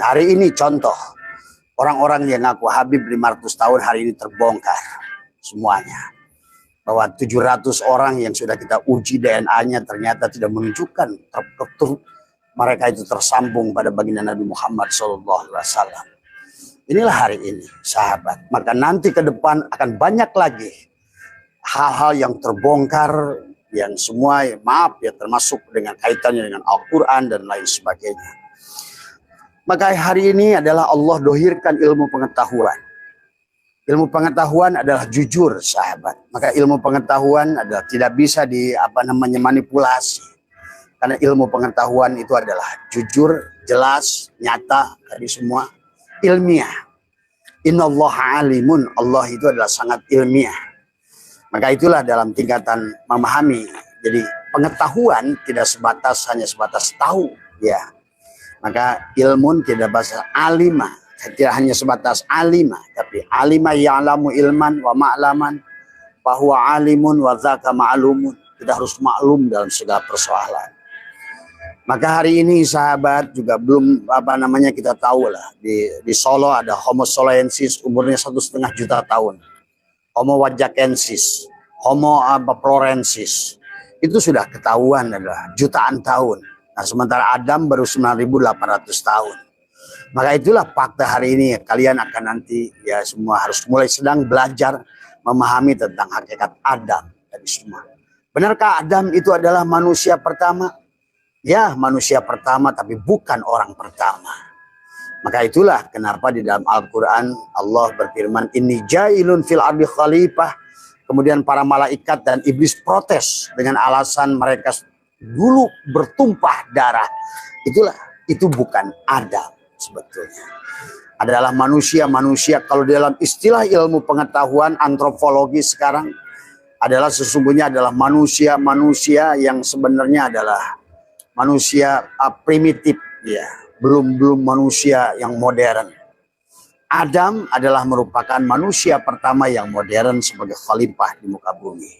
Hari ini contoh, orang-orang yang ngaku Habib 500 tahun hari ini terbongkar semuanya. Bahwa 700 orang yang sudah kita uji DNA-nya ternyata tidak menunjukkan mereka itu tersambung pada baginda Nabi Muhammad SAW. Inilah hari ini, sahabat. Maka nanti ke depan akan banyak lagi hal-hal yang terbongkar, yang semua maaf ya termasuk dengan kaitannya dengan Al-Quran dan lain sebagainya. Maka hari ini adalah Allah dohirkan ilmu pengetahuan. Ilmu pengetahuan adalah jujur, sahabat. Maka ilmu pengetahuan adalah tidak bisa manipulasi. Karena ilmu pengetahuan itu adalah jujur, jelas, nyata, tadi semua ilmiah. Innallaha alimun, Allah itu adalah sangat ilmiah. Maka itulah dalam tingkatan memahami. Jadi pengetahuan tidak hanya sebatas tahu, ya. Maka ilmun tidak bahasa alimah, tidak hanya sebatas alimah, tapi alimah ya'lamu ilman wa ma'laman bahwa alimun wa dzaka ma'lumun. Kita harus maklum dalam segala persoalan. Maka hari ini sahabat juga belum kita tahu lah di Solo ada Homo soloensis umurnya 1,5 juta tahun. Homo wajakensis, Homo florensis. Itu sudah ketahuan adalah jutaan tahun. Nah, sementara Adam baru 9.800 tahun. Maka itulah fakta hari ini. Kalian akan nanti ya semua harus mulai sedang belajar memahami tentang hakikat Adam dari semua. Benarkah Adam itu adalah manusia pertama? Ya, manusia pertama tapi bukan orang pertama. Maka itulah kenapa di dalam Al-Quran Allah berfirman, Inni jailun fil ardi khalifah. Kemudian para malaikat dan iblis protes dengan alasan mereka dulu bertumpah darah. Itu bukan Adam sebetulnya. Adalah manusia-manusia, kalau dalam istilah ilmu pengetahuan antropologi sekarang adalah sesungguhnya adalah manusia-manusia yang sebenarnya adalah manusia primitif, ya, belum manusia yang modern. Adam adalah merupakan manusia pertama yang modern sebagai khalifah di muka bumi.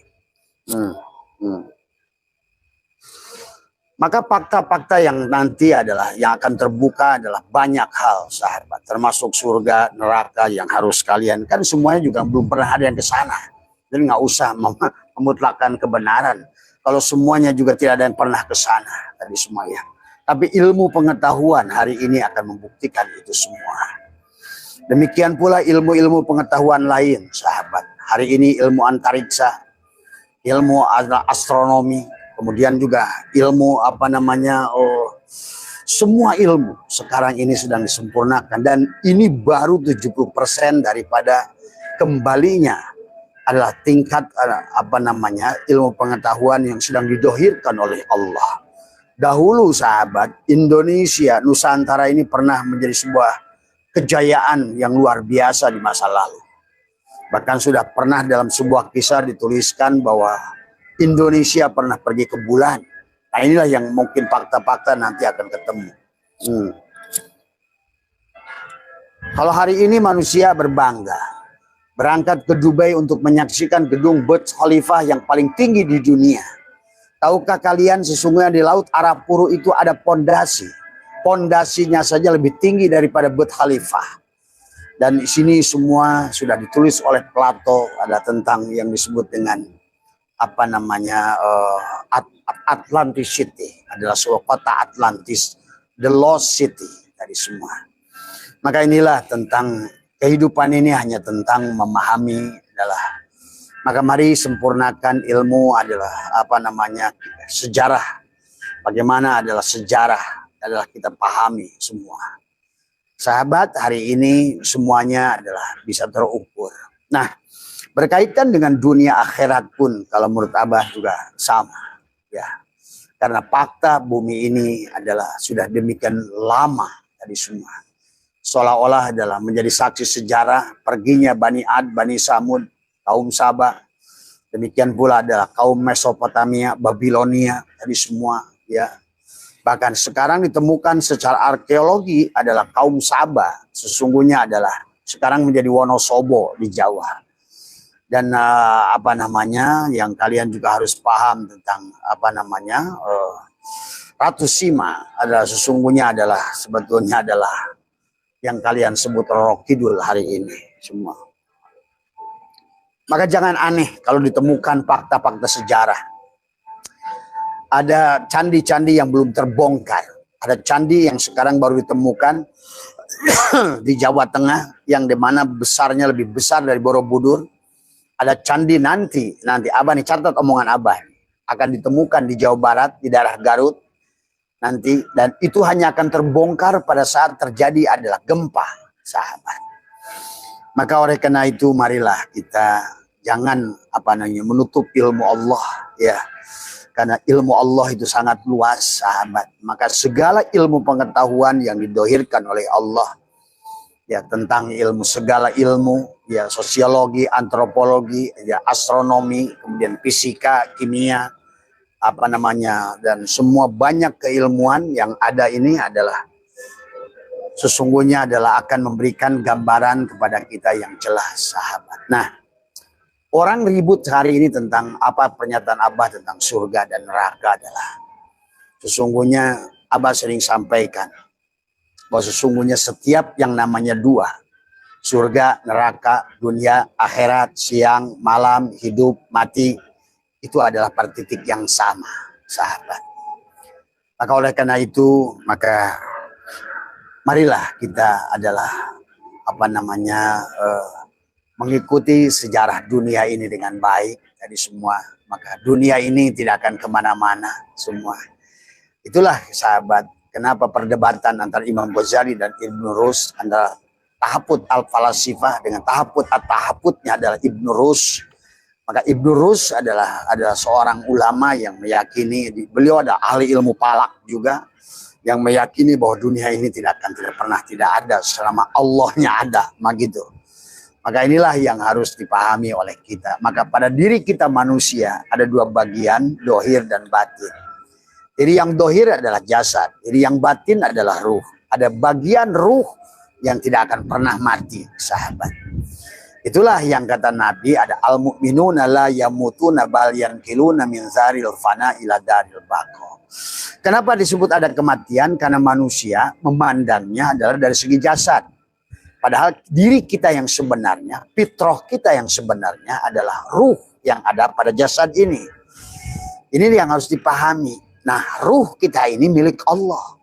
Maka fakta-fakta yang nanti adalah yang akan terbuka adalah banyak hal, sahabat, termasuk surga, neraka yang harus kalian, kan semuanya juga belum pernah ada yang ke sana. Jadi nggak usah memutlakkan kebenaran kalau semuanya juga tidak ada yang pernah ke sana tadi semuanya. Tapi ilmu pengetahuan hari ini akan membuktikan itu semua. Demikian pula ilmu-ilmu pengetahuan lain, sahabat. Hari ini ilmu antariksa, ilmu astronomi, kemudian juga ilmu semua ilmu sekarang ini sedang disempurnakan. Dan ini baru 70% daripada kembalinya adalah tingkat ilmu pengetahuan yang sedang didohirkan oleh Allah. Dahulu sahabat, Indonesia, Nusantara ini pernah menjadi sebuah kejayaan yang luar biasa di masa lalu. Bahkan sudah pernah dalam sebuah kisah dituliskan bahwa Indonesia pernah pergi ke bulan. Nah, inilah yang mungkin fakta-fakta nanti akan ketemu. Kalau hari ini manusia berbangga berangkat ke Dubai untuk menyaksikan gedung Burj Khalifah yang paling tinggi di dunia. Tahukah kalian sesungguhnya di Laut Arab Puru itu ada pondasi. Pondasinya saja lebih tinggi daripada Burj Khalifah. Dan di sini semua sudah ditulis oleh Plato, ada tentang yang disebut dengan Atlantis City, adalah sebuah kota Atlantis, the lost city dari semua. Maka inilah tentang kehidupan ini hanya tentang memahami adalah. Maka mari sempurnakan ilmu adalah sejarah. Bagaimana adalah sejarah adalah kita pahami semua. Sahabat, hari ini semuanya adalah bisa terukur. Nah, berkaitan dengan dunia akhirat pun kalau menurut Abah juga sama, ya. Karena fakta bumi ini adalah sudah demikian lama tadi semua. Seolah-olah adalah menjadi saksi sejarah perginya Bani Ad, Bani Samud, kaum Sabah, demikian pula adalah kaum Mesopotamia, Babilonia, tadi semua, ya. Bahkan sekarang ditemukan secara arkeologi adalah kaum Sabah, sesungguhnya adalah sekarang menjadi Wonosobo di Jawa. Dan yang kalian juga harus paham tentang Ratu Sima adalah sesungguhnya adalah sebetulnya adalah yang kalian sebut Roro Kidul hari ini semua. Maka jangan aneh kalau ditemukan fakta-fakta sejarah. Ada candi-candi yang belum terbongkar. Ada candi yang sekarang baru ditemukan di Jawa Tengah yang dimana besarnya lebih besar dari Borobudur. Ada candi nanti Abah nih catat omongan Abah, akan ditemukan di Jawa Barat, di daerah Garut nanti, dan itu hanya akan terbongkar pada saat terjadi adalah gempa, sahabat. Maka oleh karena itu marilah kita jangan menutup ilmu Allah, ya. Karena ilmu Allah itu sangat luas, sahabat. Maka segala ilmu pengetahuan yang didohirkan oleh Allah, ya, tentang segala ilmu, ya, sosiologi, antropologi, ya, astronomi, kemudian fisika, kimia, dan semua banyak keilmuan yang ada ini adalah sesungguhnya adalah akan memberikan gambaran kepada kita yang jelas, sahabat. Nah, orang ribut hari ini tentang apa pernyataan Abah tentang surga dan neraka adalah sesungguhnya Abah sering sampaikan bahwa sesungguhnya setiap yang namanya dua, surga, neraka, dunia, akhirat, siang, malam, hidup, mati, itu adalah pada titik yang sama, sahabat. Maka oleh karena itu, maka marilah kita adalah mengikuti sejarah dunia ini dengan baik. Jadi semua, maka dunia ini tidak akan kemana-mana semua. Itulah, sahabat, kenapa perdebatan antara Imam Ghazali dan Ibn Rushd antara tahaput al-falasifah dengan tahaput at-tahaputnya adalah Ibn Rushd. Maka Ibn Rushd adalah seorang ulama yang meyakini, beliau ada ahli ilmu falak juga, yang meyakini bahwa dunia ini tidak pernah tidak ada selama Allahnya ada, begitu. Maka inilah yang harus dipahami oleh kita. Maka pada diri kita manusia ada dua bagian, dohir dan batin. Jadi yang dohir adalah jasad, jadi yang batin adalah ruh. Ada bagian ruh yang tidak akan pernah mati, sahabat. Itulah yang kata Nabi, ada al-mu'minuna la yamutuna bal yankiluna min zaril fana ila daril baqo. Kenapa disebut ada kematian? Karena manusia memandangnya adalah dari segi jasad. Padahal diri kita yang sebenarnya, fitrah kita yang sebenarnya adalah ruh yang ada pada jasad ini. Ini yang harus dipahami. Nah, ruh kita ini milik Allah.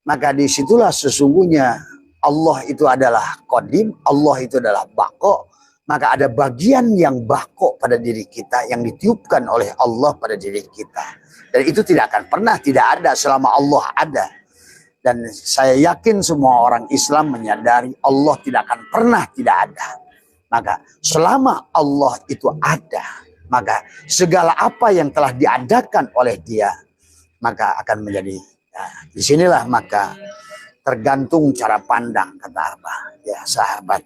Maka disitulah sesungguhnya Allah itu adalah qadim, Allah itu adalah baqo. Maka ada bagian yang bako pada diri kita yang ditiupkan oleh Allah pada diri kita. Dan itu tidak akan pernah tidak ada selama Allah ada. Dan saya yakin semua orang Islam menyadari Allah tidak akan pernah tidak ada. Maka selama Allah itu ada, maka segala apa yang telah diadakan oleh Dia, maka akan menjadi. Nah, disinilah maka tergantung cara pandang, kata Abah, ya sahabat.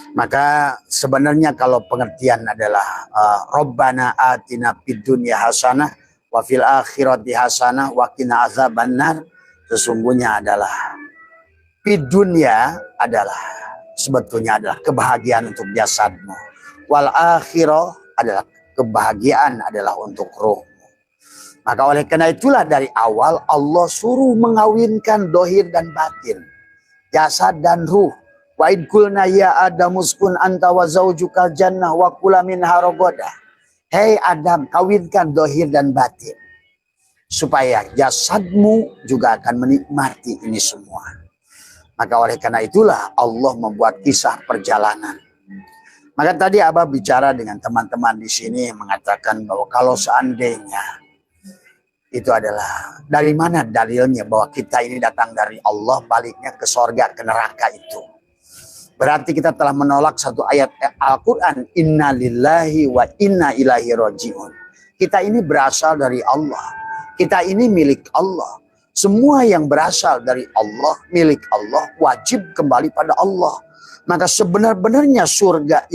Maka sebenarnya kalau pengertian adalah Rabbana atina fid dunya hasanah wa fil akhirati hasanah wa qina azabannar, sesungguhnya adalah fid dunya adalah sebetulnya adalah kebahagiaan untuk jasadmu, wal akhirah adalah kebahagiaan adalah untuk ruhmu. Maka oleh karena itulah dari awal Allah suruh mengawinkan dohir dan batin, jasad dan ruh. Wa id qulna ya Adamu uskun anta wa zaujukal jannah wa kula minha ragadah. Hei Adam, kawinkan dohir dan batin. Supaya jasadmu juga akan menikmati ini semua. Maka oleh karena itulah Allah membuat kisah perjalanan. Maka tadi Abah bicara dengan teman-teman di sini mengatakan bahwa kalau seandainya itu adalah dari mana dalilnya bahwa kita ini datang dari Allah, baliknya ke sorga, ke neraka itu. Berarti kita telah menolak satu ayat Al-Quran. Inna lillahi wa inna ilaihi raji'un. Kita ini berasal dari Allah. Kita ini milik Allah. Semua yang berasal dari Allah, milik Allah, wajib kembali pada Allah. Maka sebenar-benarnya surga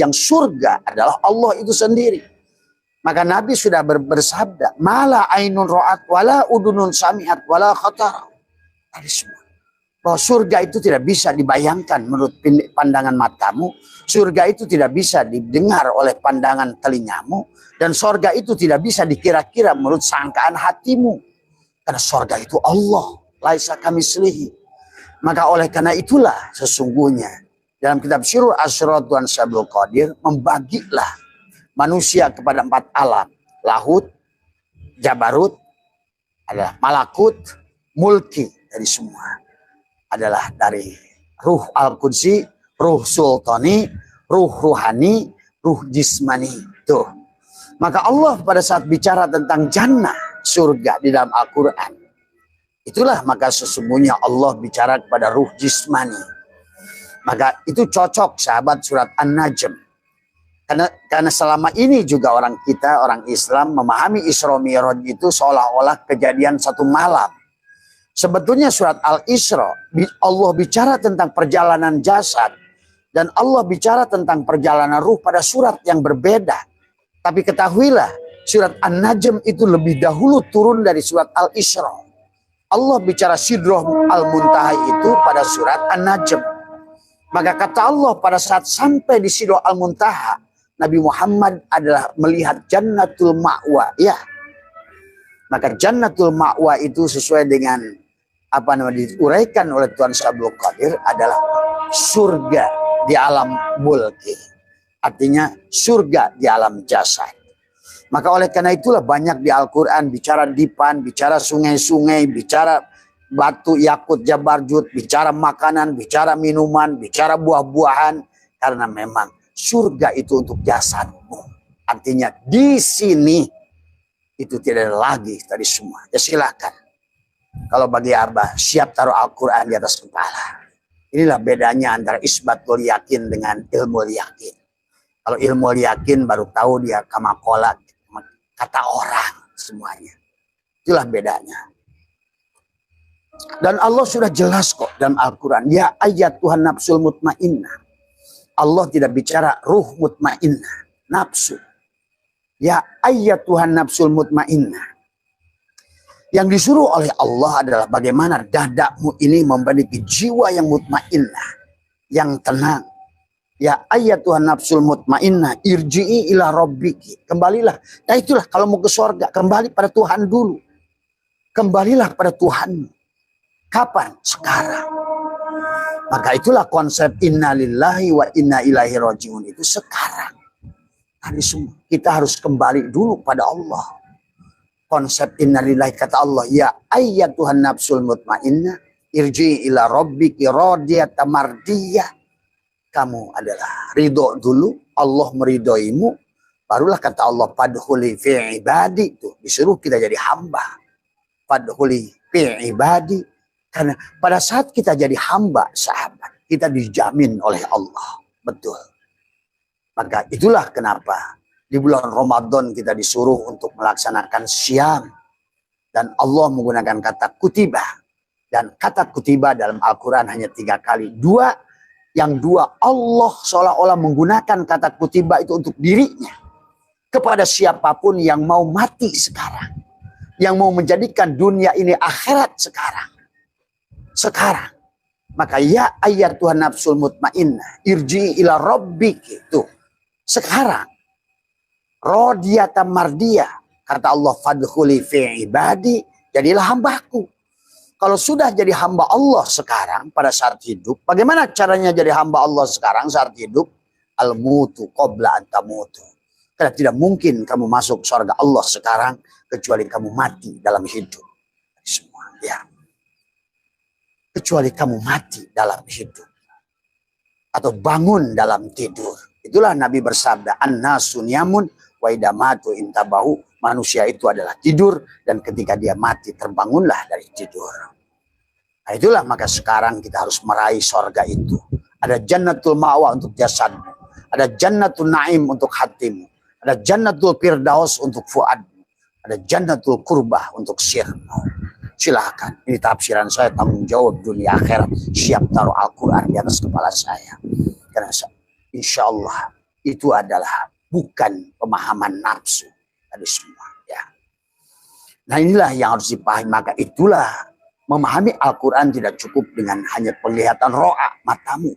adalah Allah itu sendiri. Maka Nabi sudah bersabda, mala ainun ro'at wala udunun sami'at wala khatar. Tadi semua. Bahwa surga itu tidak bisa dibayangkan menurut pandangan matamu. Surga itu tidak bisa didengar oleh pandangan telingamu. Dan surga itu tidak bisa dikira-kira menurut sangkaan hatimu. Karena surga itu Allah. Laisa kamitslihi. Maka oleh karena itulah sesungguhnya dalam kitab Syi'rul Asyrad Tuan Syabul Qadir membagilah manusia kepada 4 alam. Lahut, Jabarut, adalah Malakut, Mulki, dari semua. Adalah dari Ruh Al-Qudsi, Ruh Sultani, Ruh Ruhani, Ruh Jismani. Tuh. Maka Allah pada saat bicara tentang jannah, surga di dalam Al-Quran, itulah maka sesungguhnya Allah bicara kepada ruh jismani. Maka itu cocok sahabat surat An-Najm. Karena selama ini juga orang kita, orang Islam memahami Isra Mi'raj itu seolah-olah kejadian satu malam. Sebetulnya surat Al-Isra, Allah bicara tentang perjalanan jasad. Dan Allah bicara tentang perjalanan ruh pada surat yang berbeda. Tapi ketahuilah, surat An-Najm itu lebih dahulu turun dari surat Al-Isra. Allah bicara Sidrah Al-Muntaha itu pada surat An-Najm. Maka kata Allah pada saat sampai di Sidrah Al-Muntaha, Nabi Muhammad adalah melihat Jannatul Ma'wa. Ya. Maka Jannatul Ma'wa itu sesuai dengan apa namanya diuraikan oleh Tuan Syabul Qadir adalah surga di alam mulki. Artinya surga di alam jasad. Maka oleh karena itulah banyak di Al-Quran bicara dipan, bicara sungai-sungai, bicara batu yakut jabarjut, bicara makanan, bicara minuman, bicara buah-buahan. Karena memang surga itu untuk jasadmu. Artinya di sini itu tidak ada lagi tadi semua. Ya silakan. Kalau bagi Abah siap taruh Al-Quran di atas kepala. Inilah bedanya antara isbatul yakin dengan ilmu yakin. Kalau ilmu yakin baru tahu dia kamakolat. Kata orang semuanya. Itulah bedanya. Dan Allah sudah jelas kok dalam Al-Quran. Ya ayat Tuhan nafsul mutmainnah. Allah tidak bicara ruh mutmainnah. Nafsu. Ya ayat Tuhan nafsul mutmainnah. Yang disuruh oleh Allah adalah bagaimana dadamu ini memiliki jiwa yang mutmainnah. Yang tenang. Ya ayat Tuhan nafsul mutmainnah irji'i ila rabbiki. Kembalilah. Nah itulah kalau mau ke surga. Kembali pada Tuhan dulu. Kembalilah pada Tuhan. Kapan? Sekarang. Maka itulah konsep inna lillahi wa inna ilaihi rajiun. Itu sekarang. Hari semua. Kita harus kembali dulu pada Allah. Konsep inna lillahi kata Allah. Ya ayat Tuhan nafsul mutmainnah irji'i ila rabbiki radiyatan mardiyah. Kamu adalah ridho dulu, Allah meridhoimu, barulah kata Allah fadkhuli fi ibadi, itu disuruh kita jadi hamba. Fadkhuli fi ibadi, karena pada saat kita jadi hamba, sahabat, kita dijamin oleh Allah. Betul. Maka itulah kenapa di bulan Ramadan kita disuruh untuk melaksanakan syam. Dan Allah menggunakan kata kutibah. Dan kata kutibah dalam Al-Quran hanya 3 kali. Yang dua Allah seolah-olah menggunakan kata kutibah itu untuk dirinya. Kepada siapapun yang mau mati sekarang. Yang mau menjadikan dunia ini akhirat sekarang. Sekarang. Maka ya ayat Tuhan nafsul mutmainnah. Irji'i ila rabbiki. Itu. Sekarang. Radiyatan mardiyah. Kata Allah fadkhuli fi ibadi. Jadilah hambaku. Kalau sudah jadi hamba Allah sekarang pada saat hidup, bagaimana caranya jadi hamba Allah sekarang saat hidup? Al-mutu qabla an tamutu. Karena tidak mungkin kamu masuk surga Allah sekarang kecuali kamu mati dalam hidup. Semua, ya. Kecuali kamu mati dalam hidup atau bangun dalam tidur. Itulah Nabi bersabda, an-nasu niyamun wa idza matu intabahu. Manusia itu adalah tidur dan ketika dia mati terbangunlah dari tidur. Nah itulah maka sekarang kita harus meraih sorga itu. Ada jannatul ma'wa untuk jasadmu. Ada jannatul na'im untuk hatimu. Ada jannatul firdaus untuk fuadmu. Ada jannatul kurbah untuk sirmu. Silahkan. Ini tafsiran saya, tanggung jawab dunia akhirat. Siap taruh Al-Quran di atas kepala saya. Karena insya Allah itu adalah bukan pemahaman nafsu. Tadi semua. Ya. Nah inilah yang harus dipahami. Maka itulah memahami Al-Quran tidak cukup dengan hanya penglihatan ro'a matamu.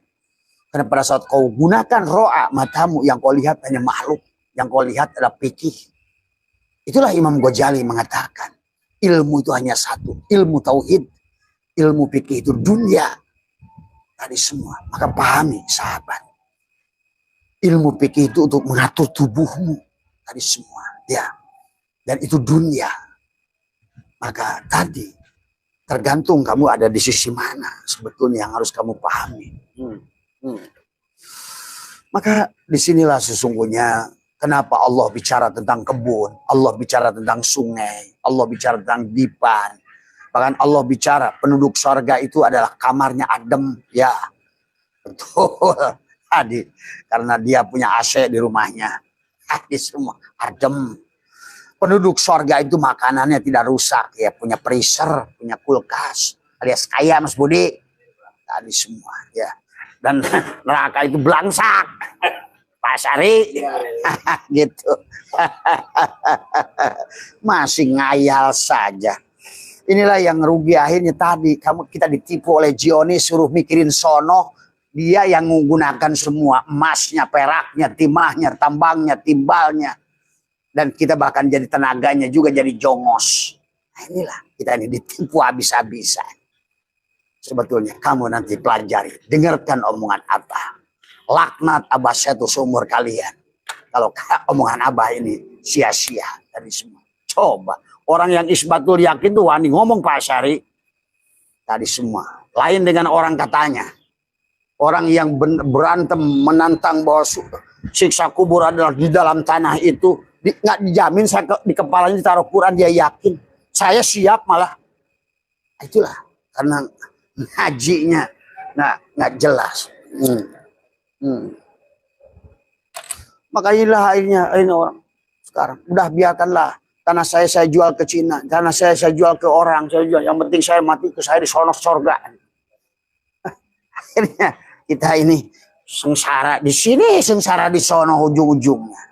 Karena pada saat kau gunakan ro'a matamu, yang kau lihat hanya makhluk. Yang kau lihat adalah fikih. Itulah Imam Ghazali mengatakan, ilmu itu hanya satu. Ilmu tauhid. Ilmu fikih itu dunia. Tadi semua. Maka pahami sahabat. Ilmu fikih itu untuk mengatur tubuhmu. Tadi semua. Ya. Dan itu dunia. Maka tadi tergantung kamu ada di sisi mana sebetulnya yang harus kamu pahami. Maka disinilah sesungguhnya kenapa Allah bicara tentang kebun, Allah bicara tentang sungai, Allah bicara tentang dipan. Bahkan Allah bicara penduduk sorga itu adalah kamarnya adem. Ya, betul. Tadi karena dia punya AC di rumahnya. Tadi semua adem. Penduduk sorga itu makanannya tidak rusak. Ya, punya freezer, punya kulkas. Alias kaya Mas Budi. Tadi semua ya. Dan neraka itu belangsak. Pak Sari. Gitu. Masih ngayal saja. Inilah yang rugi akhirnya tadi. Kita ditipu oleh Zionis, suruh mikirin sono. Dia yang menggunakan semua. Emasnya, peraknya, timahnya, tambangnya, timbalnya. Dan kita bahkan jadi tenaganya juga jadi jongos. Nah, inilah kita ini ditipu habis-habisan. Sebetulnya kamu nanti pelajari. Dengarkan omongan Abah. Laknat Abah satu seumur kalian. Kalau omongan Abah ini sia-sia dari semua. Coba. Orang yang isbatul yakin tuh wani ngomong Pak Syari. Tadi semua. Lain dengan orang katanya. Orang yang berantem menantang bahwa siksa kubur adalah di dalam tanah itu. Nggak dijamin saya di kepalanya ditaruh Quran dia yakin. Saya siap malah. Itulah. Karena ngajinya nggak jelas. Maka inilah akhirnya orang sekarang udah biarkanlah tanah saya jual ke Cina, tanah saya jual ke orang, saya jual. Yang penting saya mati ke saya di sono sorga. Akhirnya kita ini sengsara di sini, sengsara di sono ujung-ujungnya.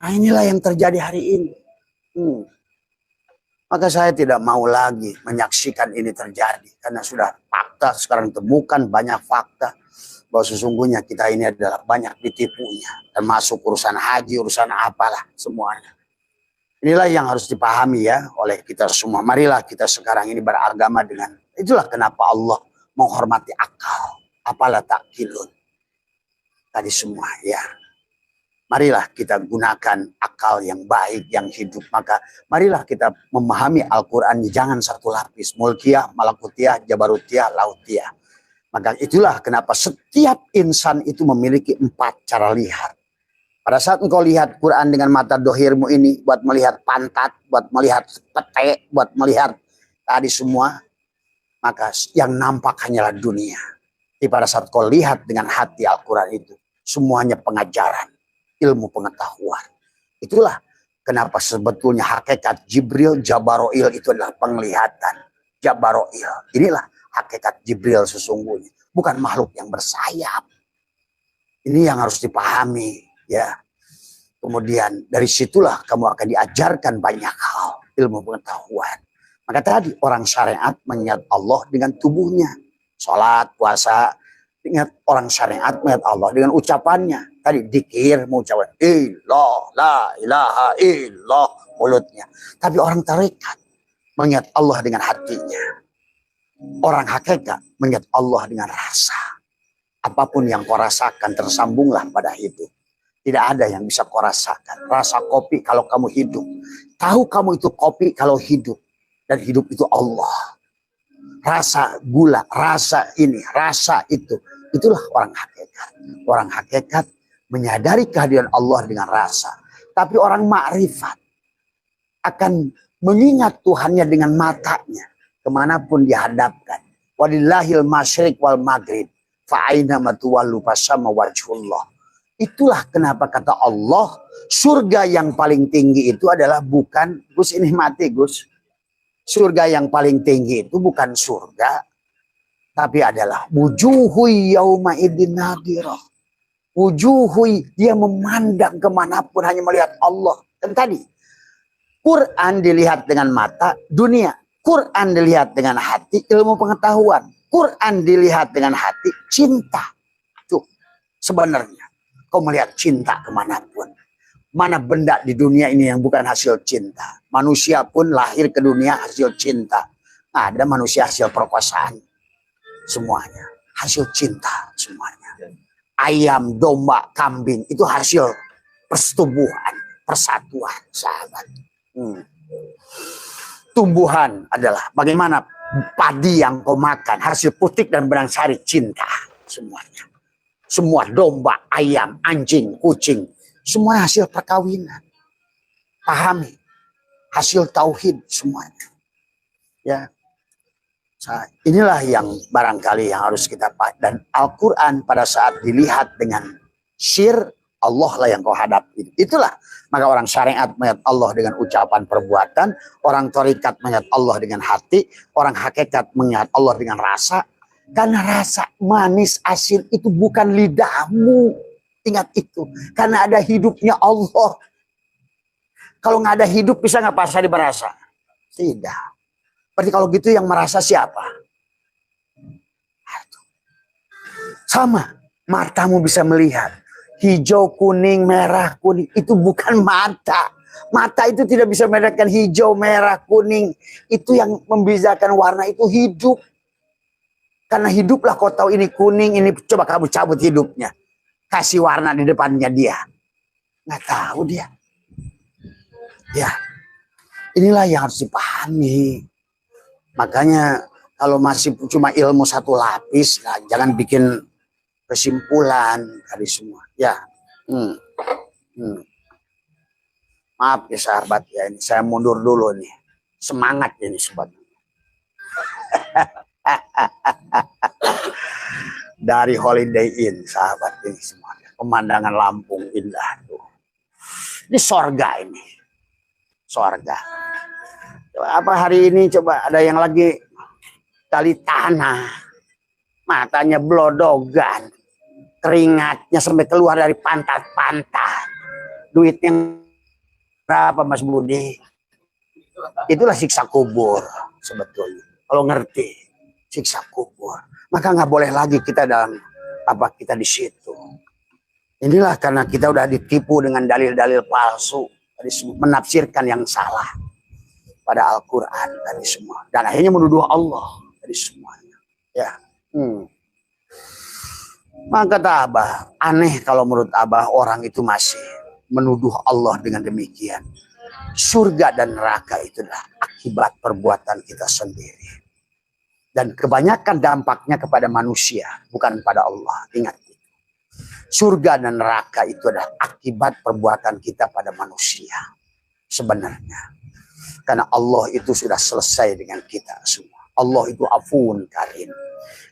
Nah, inilah yang terjadi hari ini. Maka saya tidak mau lagi menyaksikan ini terjadi. Karena sudah fakta sekarang temukan banyak fakta. Bahwa sesungguhnya kita ini adalah banyak ditipunya. Termasuk urusan haji, urusan apalah semuanya. Inilah yang harus dipahami ya oleh kita semua. Marilah kita sekarang ini beragama dengan. Itulah kenapa Allah menghormati akal. Apalah takkilun. Tadi semua ya. Marilah kita gunakan akal yang baik, yang hidup. Maka marilah kita memahami Al-Quran. Jangan satu lapis. Mulkiyah, Malakutiyah, Jabarutiyah, Lautiyah. Maka itulah kenapa setiap insan itu memiliki 4 cara lihat. Pada saat engkau lihat Quran dengan mata dohirmu ini. Buat melihat pantat, buat melihat pete, buat melihat tadi semua. Maka yang nampak hanyalah dunia. Tapi pada saat kau lihat dengan hati Al-Quran itu. Semuanya pengajaran. Ilmu pengetahuan. Itulah kenapa sebetulnya hakikat Jibril, Jabaroil itu adalah penglihatan. Jabaroil. Inilah hakikat Jibril sesungguhnya. Bukan makhluk yang bersayap. Ini yang harus dipahami. Ya. Kemudian dari situlah kamu akan diajarkan banyak hal. Ilmu pengetahuan. Maka tadi orang syariat mengingat Allah dengan tubuhnya. Sholat, puasa. Ingat orang syariat mengingat Allah dengan ucapannya. Tadi dikir mengucapkan illallah, la ilaha illallah mulutnya. Tapi orang tarekat mengingat Allah dengan hatinya. Orang hakikat mengingat Allah dengan rasa. Apapun yang kau rasakan tersambunglah pada hidup. Tidak ada yang bisa kau rasakan. Rasa kopi kalau kamu hidup. Tahu kamu itu kopi kalau hidup. Dan hidup itu Allah. Rasa gula, rasa ini, rasa itu. Itulah orang hakikat. Orang hakikat menyadari kehadiran Allah dengan rasa. Tapi orang makrifat akan mengingat Tuhannya dengan matanya. Kemanapun dihadapkan. Walillahil masyriq wal maghrib. Fa'aina matuwallu fasama wajhullah. Itulah kenapa kata Allah. Surga yang paling tinggi itu adalah bukan. Gus ini mati Gus. Surga yang paling tinggi itu bukan surga. Tapi adalah wujuhui yauma idin nadirah. Wujuhui, dia memandang kemanapun hanya melihat Allah. Dan tadi, Quran dilihat dengan mata, dunia. Quran dilihat dengan hati, ilmu pengetahuan. Quran dilihat dengan hati, cinta. Tuh, sebenarnya kau melihat cinta kemanapun. Mana benda di dunia ini yang bukan hasil cinta. Manusia pun lahir ke dunia hasil cinta. Nah, ada manusia hasil perkosaan. Semuanya. hasil cinta semuanya. Ayam, domba, kambing itu hasil persetubuhan, persatuan, sahabat. Tumbuhan adalah bagaimana padi yang kau makan, hasil putik dan benang sari cinta semuanya. Semua domba, ayam, anjing, kucing, semua hasil perkawinan. Pahami, hasil tauhid semuanya. Ya, inilah yang barangkali yang harus kita pahami. Dan Al-Quran pada saat dilihat dengan syir, Allah lah yang kau hadapi. Itulah, maka orang syariat melihat Allah dengan ucapan perbuatan, orang torikat melihat Allah dengan hati, orang hakikat melihat Allah dengan rasa. Karena rasa manis asin itu bukan lidahmu. Ingat itu. Karena ada hidupnya Allah. Kalau nggak ada hidup bisa nggak pasal merasa? Tidak. Berarti kalau gitu yang merasa siapa? Sama. Matamu bisa melihat. Hijau, kuning, merah, kuning. Itu bukan mata. Mata itu tidak bisa membedakan hijau, merah, kuning. Itu yang membedakan warna itu hidup. Karena hiduplah kau tahu ini kuning, ini coba kamu cabut hidupnya. Kasih warna di depannya dia. Nggak tahu dia. Ya, inilah yang harus dipahami. Makanya kalau masih cuma ilmu satu lapis, nah, jangan bikin kesimpulan dari semua. Ya, maaf ya sahabat ya, ini saya mundur dulu nih. Semangat ini sobat. Dari Holiday Inn sahabat ini semuanya. Pemandangan Lampung indah tuh. Ini sorga ini. Sorga. Apa hari ini coba ada yang lagi tali tanah. Matanya blodogan. Keringatnya sampai keluar dari pantat-pantat. Duitnya berapa Mas Budi? Itulah siksa kubur sebetulnya. Kalau ngerti siksa kubur. Maka nggak boleh lagi kita dalam kita di situ. Inilah karena kita udah ditipu dengan dalil-dalil palsu, menafsirkan yang salah pada Al-Quran tadi semua, dan akhirnya menuduh Allah dari semuanya. Ya, maka kata Abah, aneh kalau menurut Abah orang itu masih menuduh Allah dengan demikian. Surga dan neraka itu adalah akibat perbuatan kita sendiri. Dan kebanyakan dampaknya kepada manusia, bukan pada Allah. Ingat itu. Surga dan neraka itu adalah akibat perbuatan kita pada manusia. Sebenarnya. Karena Allah itu sudah selesai dengan kita semua. Allah itu afuun karim.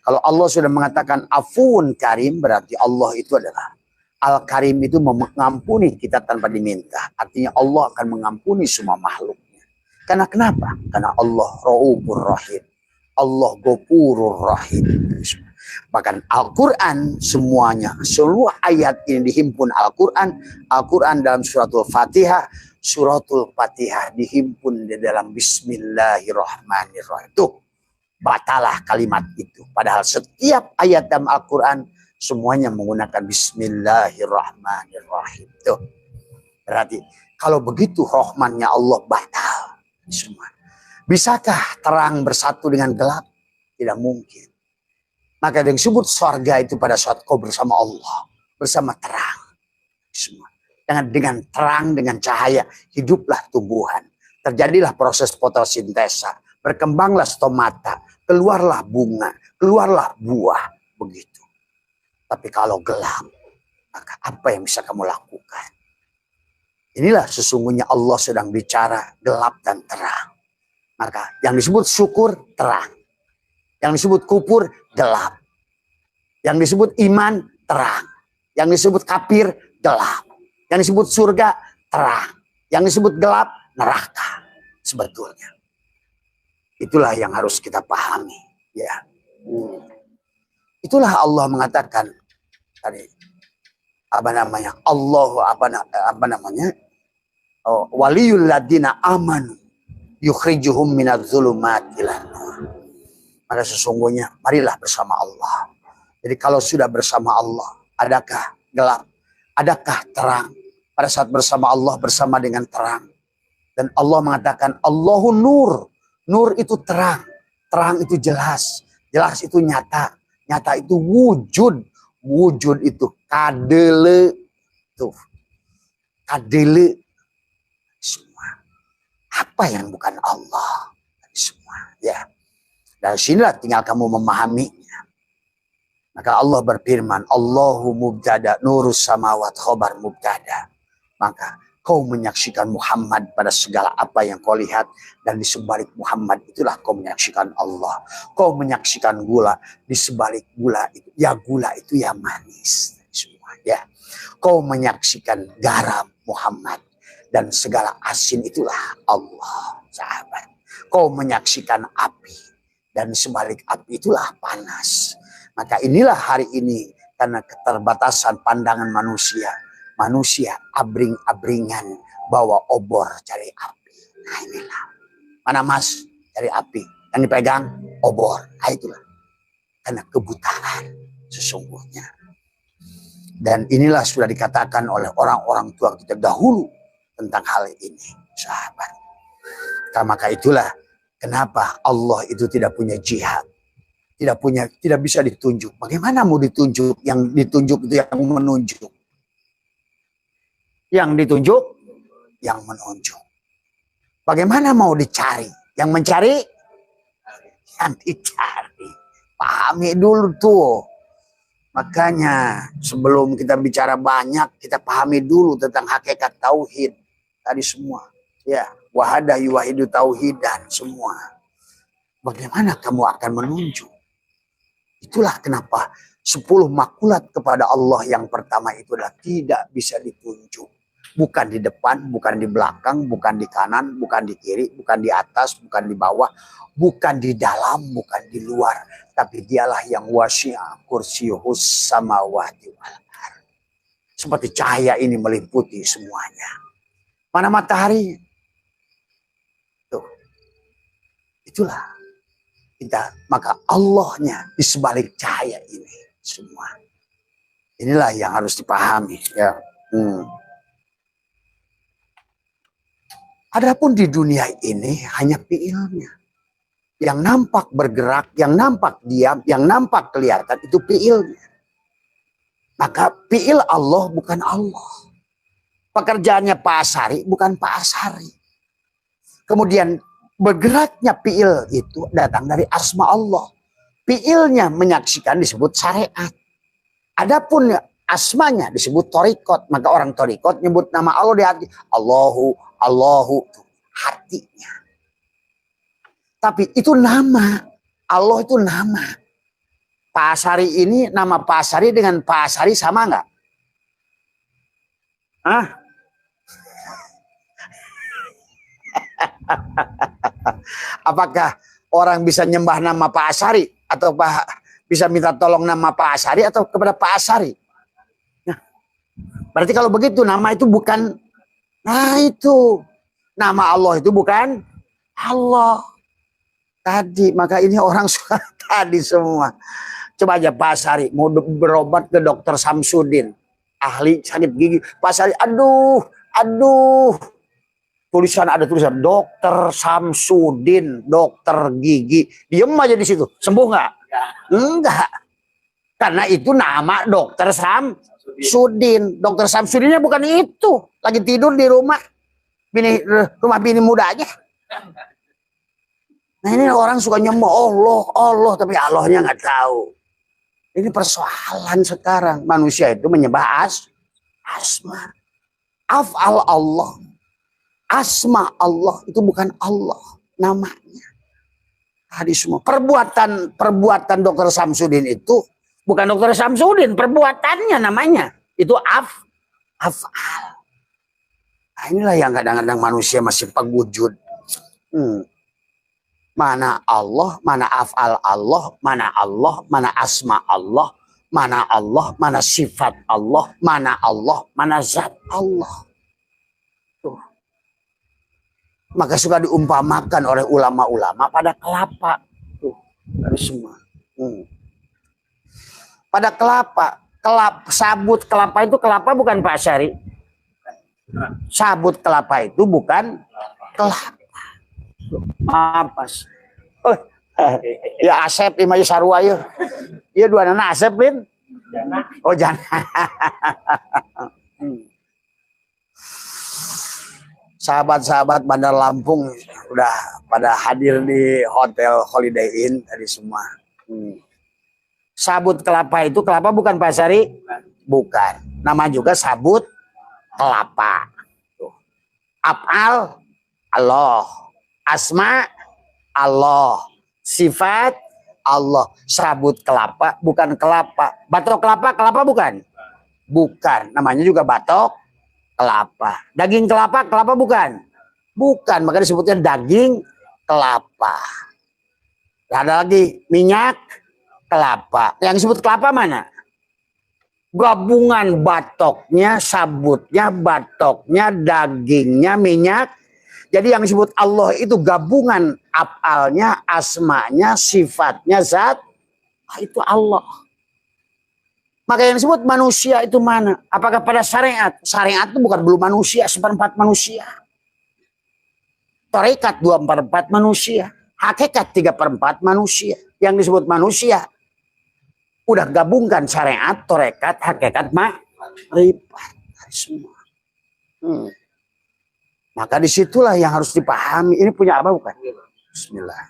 Kalau Allah sudah mengatakan afuun karim, berarti Allah itu adalah Al-Karim, itu mengampuni kita tanpa diminta. Artinya Allah akan mengampuni semua makhluknya. Karena kenapa? Karena Allah Ra'ufur Rahim. Allah Ghafurur Rahim. Bahkan Al-Quran semuanya, seluruh ayat ini dihimpun Al-Quran. Al-Quran dalam suratul Fatihah. Suratul Fatihah dihimpun di dalam Bismillahirrahmanirrahim. Tuh, batalah kalimat itu. Padahal setiap ayat dalam Al-Quran semuanya menggunakan Bismillahirrahmanirrahim. Tuh, berarti kalau begitu rahmannya Allah batal semua. Bisakah terang bersatu dengan gelap? Tidak mungkin. Maka yang disebut surga itu pada saat kau bersama Allah. Bersama terang. Semua. Dengan terang, dengan cahaya. Hiduplah tumbuhan. Terjadilah proses fotosintesa. Berkembanglah stomata. Keluarlah bunga. Keluarlah buah. Begitu. Tapi kalau gelap. Maka apa yang bisa kamu lakukan? Inilah sesungguhnya Allah sedang bicara gelap dan terang. Maka yang disebut syukur terang. Yang disebut kufur gelap. Yang disebut iman terang. Yang disebut kafir gelap. Yang disebut surga terang. Yang disebut gelap neraka. Sebetulnya. Itulah yang harus kita pahami. Ya. Itulah Allah mengatakan tadi. Waliyul ladina amanu yukhrijuhum minadz zulumati ilan nur. Maka sesungguhnya marilah bersama Allah. Jadi kalau sudah bersama Allah, adakah gelap? Adakah terang? Pada saat bersama Allah, bersama dengan terang. Dan Allah mengatakan Allahun nur. Nur itu terang. Terang itu jelas. Jelas itu nyata. Nyata itu wujud. Wujud itu kadele. Tuh. Kadele. Semua. Apa yang bukan Allah? Semua. Ya. Dari sinilah tinggal kamu memahaminya. Maka Allah berfirman, Allahu mubtada nurus samawat khobar mubtada. Maka kau menyaksikan Muhammad pada segala apa yang kau lihat. Dan di sebalik Muhammad itulah kau menyaksikan Allah. Kau menyaksikan gula. Di sebalik gula itu. Ya gula itu ya manis. Semua ya. Kau menyaksikan garam Muhammad. Dan segala asin itulah Allah. Sahabat. Kau menyaksikan api. Dan sebalik api itulah panas. Maka inilah hari ini. Karena keterbatasan pandangan manusia. Manusia abring-abringan bawa obor cari api. Nah inilah. Mana mas cari api. Yang dipegang obor. Nah itulah. Karena kebutaan sesungguhnya. Dan inilah sudah dikatakan oleh orang-orang tua kita dahulu. Tentang hal ini. Sahabat. Maka itulah. Kenapa Allah itu tidak punya jihad. Tidak bisa ditunjuk. Bagaimana mau ditunjuk? Yang ditunjuk itu yang menunjuk. Yang ditunjuk, yang menunjuk. Bagaimana mau dicari? Yang mencari, yang dicari. Pahami dulu tuh. Makanya sebelum kita bicara banyak, kita pahami dulu tentang hakikat tauhid. Tadi semua. Ya, wahadah yuwahidu tauhidan semua. Bagaimana kamu akan menunjuk? Itulah kenapa 10 makulat kepada Allah yang pertama itu adalah tidak bisa ditunjuk. Bukan di depan, bukan di belakang, bukan di kanan, bukan di kiri, bukan di atas, bukan di bawah, bukan di dalam, bukan di luar. Tapi dialah yang wasi'a kursiyuhus samawati wal ardh. Seperti cahaya ini meliputi semuanya. Mana matahari? Tuh. Itulah. Maka Allahnya di sebalik cahaya ini semua. Inilah yang harus dipahami. Ya. Adapun di dunia ini hanya fiilnya. Yang nampak bergerak, yang nampak diam, yang nampak kelihatan itu fiilnya. Maka fiil Allah bukan Allah. Pekerjaannya Pak Asari bukan Pak Asari. Kemudian bergeraknya fiil itu datang dari asma Allah. Fiilnya menyaksikan disebut syariat. Adapun asmanya disebut torikot. Maka orang torikot nyebut nama Allah di hati. Allahu hatinya. Tapi itu nama. Allah itu nama. Pak Asari ini nama Pak Asari dengan Pak Asari sama nggak? Hah? Apakah orang bisa nyembah nama Pak Asari atau bisa minta tolong nama Pak Asari atau kepada Pak Asari? Nah, berarti kalau begitu nama itu bukan. Nah itu nama Allah itu bukan Allah tadi. Maka ini orang suka tadi semua. Coba aja Pak Asari mau berobat ke dokter Samsudin, ahli sakit gigi. Pak Asari, aduh. Ada tulisan dokter Samsudin, dokter gigi. Diem aja di situ. Sembuh nggak? Enggak. Karena itu nama dokter Samsudin. Dokter Samsudinnya bukan itu. Lagi tidur di rumah. Rumah bini muda aja. Nah ini orang suka nyembah Allah. Tapi Allahnya nggak tahu. Ini persoalan sekarang. Manusia itu menyembah asma. Af'al Allah. Asma Allah itu bukan Allah namanya. Tadi semua perbuatan dokter Samsudin itu bukan dokter Samsudin, perbuatannya namanya itu af'al. Nah, inilah yang kadang-kadang manusia masih pegujud. Mana Allah, mana af'al Allah, mana asma Allah, mana sifat Allah, mana zat Allah. Tuh. Maka suka diumpamakan oleh ulama-ulama pada kelapa. Tuh, dari semua. Pada kelapa. Sabut kelapa itu kelapa bukan Pak Syari. Sabut kelapa itu bukan kelapa. Maaf Mas. Ya Asep imaju sarua yeuh. Ieu duanana Asep Lin. Oh Jana. Sahabat-sahabat Bandar Lampung udah pada hadir di Hotel Holiday Inn tadi semua. Sabut kelapa itu, kelapa bukan Pak Sari? Bukan. Nama juga sabut kelapa. Af'al Allah, asma Allah, sifat Allah. Sabut kelapa bukan kelapa. Batok kelapa, kelapa bukan? Bukan. Namanya juga batok kelapa. Daging kelapa, kelapa bukan? Bukan. Maka disebutnya daging kelapa. Ada lagi minyak kelapa. Yang disebut kelapa mana? Gabungan batoknya, sabutnya, batoknya, dagingnya, minyak. Jadi yang disebut Allah itu gabungan af'alnya, asmanya, sifatnya, zat. Itu Allah. Maka yang disebut manusia itu mana? Apakah pada syariat? Syariat itu bukan belum manusia, seperempat manusia. Tarekat 2/4 manusia. Hakikat 3/4 manusia. Yang disebut manusia. Udah gabungkan syariat, tarekat, hakikat, makrifat. Semua. Maka disitulah yang harus dipahami. Ini punya apa bukan? Bismillah.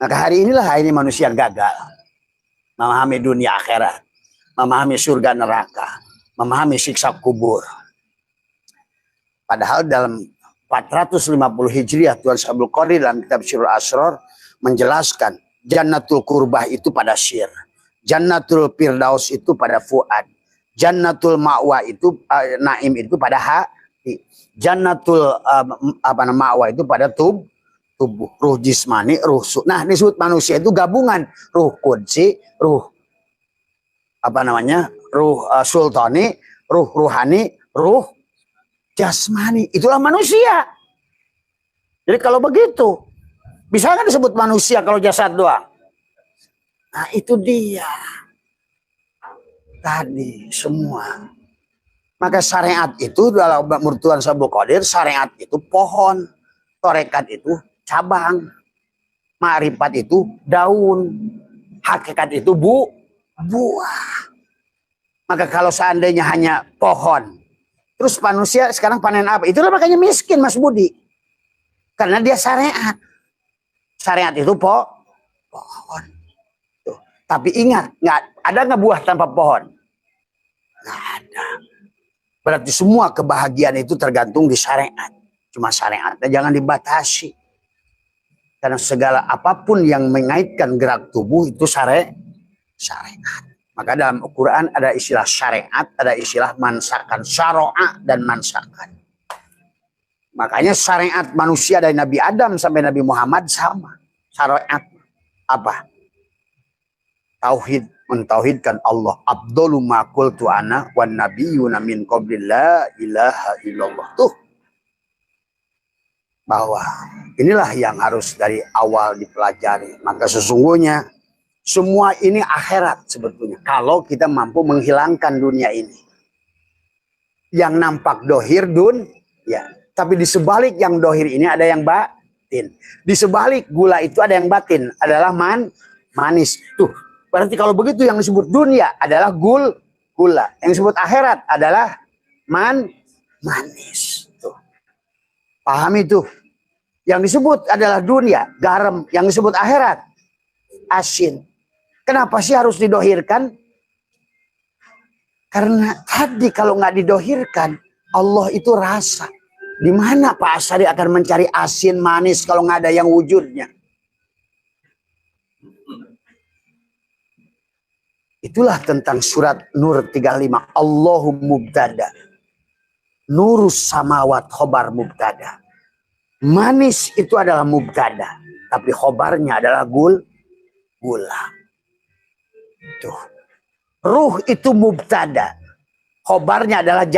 Maka hari inilah ini manusia gagal. Memahami dunia akhirat, memahami surga neraka, memahami siksa kubur. Padahal dalam 450 Hijriah Tuan Sabul Qadir dalam kitab Syirul Asrar menjelaskan Jannatul Qurbah itu pada Syir, Jannatul Firdaus itu pada Fuad, Jannatul Ma'wa itu Naim itu pada hati, Jannatul Ma'wa itu pada tubuh, ruh jismani, ruh nah disebut manusia itu gabungan ruh qudsi, ruh ruh sultani, ruh ruhani, ruh jasmani. Itulah manusia. Jadi kalau begitu bisa nggak disebut manusia kalau jasad doang? Nah itu dia tadi semua. Maka syariat itu dalam Murtuan Sabul Qadir, syariat itu pohon, tarekat itu cabang, ma'rifat itu daun, hakikat itu buah. Maka kalau seandainya hanya pohon, terus manusia sekarang panen apa? Itulah makanya miskin Mas Budi. Karena dia syariat. Syariat itu pohon. Tuh. Tapi ingat, ada nggak buah tanpa pohon? Nggak ada. Berarti semua kebahagiaan itu tergantung di syariat. Cuma syariatnya jangan dibatasi. Karena segala apapun yang mengaitkan gerak tubuh itu syariat. Maka dalam Al-Quran ada istilah syariat, ada istilah mansakan, syara'a dan mansakan. Makanya syariat manusia dari Nabi Adam sampai Nabi Muhammad sama. Syariat apa? Tauhid, mentauhidkan Allah. Abdullu ma qultu ana wan nabiyyuna min qabli la ilaha illallah. Tuh. Bahwa inilah yang harus dari awal dipelajari. Maka sesungguhnya semua ini akhirat sebetulnya. Kalau kita mampu menghilangkan dunia ini. Yang nampak dohir ya. Tapi di sebalik yang dohir ini ada yang batin. Di sebalik gula itu ada yang batin. Adalah manis. Tuh. Berarti kalau begitu yang disebut dunia adalah gula. Yang disebut akhirat adalah manis. Tuh. Pahami tuh. Yang disebut adalah dunia, garam. Yang disebut akhirat, asin. Kenapa sih harus didohirkan? Karena tadi kalau nggak didohirkan, Allah itu rasa. Di mana Pak Asyari akan mencari asin manis kalau nggak ada yang wujudnya? Itulah tentang surat Nur 35. Allahu mubtada. Nurus samawat khobar mubtada. Manis itu adalah mubtada, tapi khobarnya adalah gula. Tuh. Ruh itu mubtada, khobarnya adalah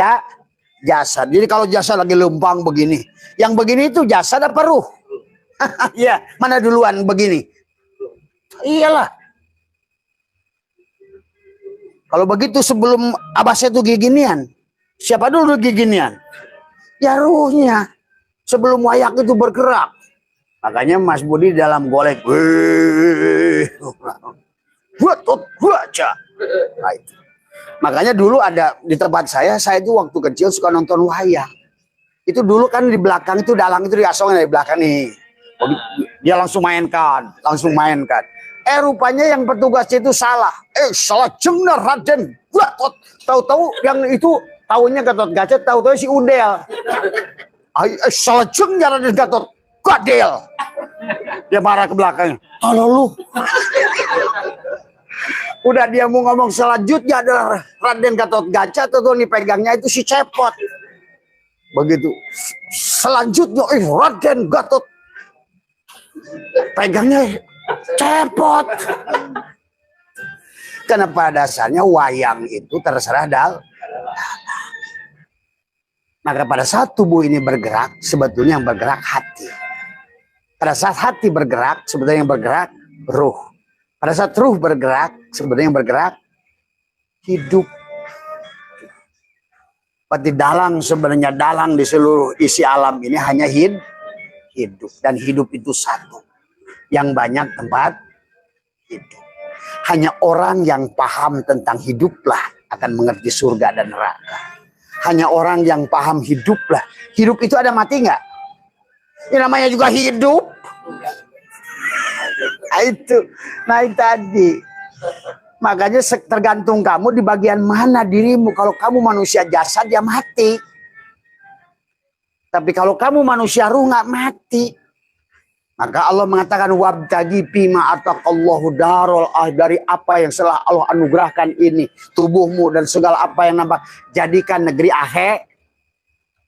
jasad. Jadi kalau jasad lagi lempang begini, yang begini itu jasad apa ruh? Ya, mana duluan begini? Iyalah. Kalau begitu sebelum abasnya itu giginian, siapa dulu giginian? Ya ruhnya. Sebelum wayak itu bergerak. Makanya Mas Budi dalam golek, aja. Nah, itu. Makanya dulu ada di tempat saya itu waktu kecil suka nonton wayang. Itu dulu kan di belakang itu dalang itu diasongin dari belakang nih. Dia langsung mainkan. Rupanya yang petugasnya itu salah. Salah jengner Raden. Tahu-tahu yang itu tahunya Gatot Kaca, tahu-tahu si Udel. Salah jengner Raden Gatot Gadel. Dia marah ke belakangnya. Kalau lu. Udah dia mau ngomong selanjutnya adalah Raden Gatot Kaca, atau dipegangnya itu si Cepot. Begitu. Selanjutnya Raden Gatot. Pegangnya Cepot. Karena pada dasarnya wayang itu terserah dalang. Maka pada saat tubuh ini bergerak, sebetulnya yang bergerak hati. Pada saat hati bergerak, sebetulnya yang bergerak ruh. Pada saat ruh bergerak, sebetulnya yang bergerak hidup. Berarti dalang, sebenarnya dalang di seluruh isi alam ini hanya hidup. Dan hidup itu satu. Yang banyak tempat hidup. Hanya orang yang paham tentang hiduplah akan mengerti surga dan neraka. Hanya orang yang paham hiduplah. Hidup itu ada mati nggak? Ini namanya juga hidup. Nah itu tadi. Makanya tergantung kamu di bagian mana dirimu. Kalau kamu manusia jasad ya mati. Tapi kalau kamu manusia ruh nggak mati. Maka Allah mengatakan wabtagi bima ataqallahu darul dari apa yang setelah Allah anugerahkan ini tubuhmu dan segala apa yang nampak, jadikan negeri akhirat.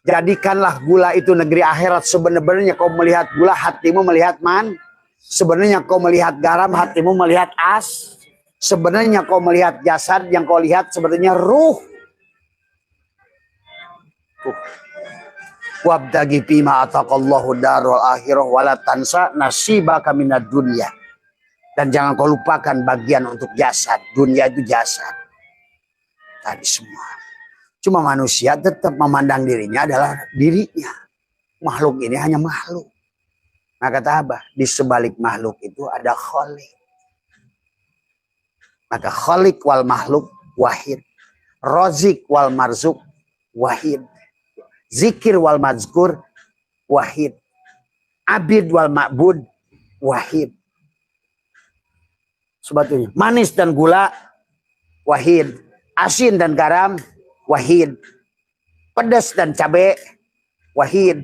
Jadikanlah gula itu negeri akhirat. Sebenarnya kau melihat gula, hatimu melihat man. Sebenarnya kau melihat garam, hatimu melihat as. Sebenarnya kau melihat jasad, yang kau lihat sebenarnya ruh. Wabtagi bima ataqallahu darul akhirah wala tansa nasibaka minad dunya. Dan jangan kau lupakan bagian untuk jasad. Dunia itu jasad. Tadi semua. Cuma manusia tetap memandang dirinya adalah dirinya. Makhluk ini hanya makhluk. Nah kata Abah, di sebalik makhluk itu ada khalik. Maka khalik wal makhluk wahid. Rozik wal marzuk wahid. Zikir wal mazkur wahid. Abid wal ma'bud wahid. Sebetulnya manis dan gula wahid. Asin dan garam wahid. Pedas dan cabai wahid.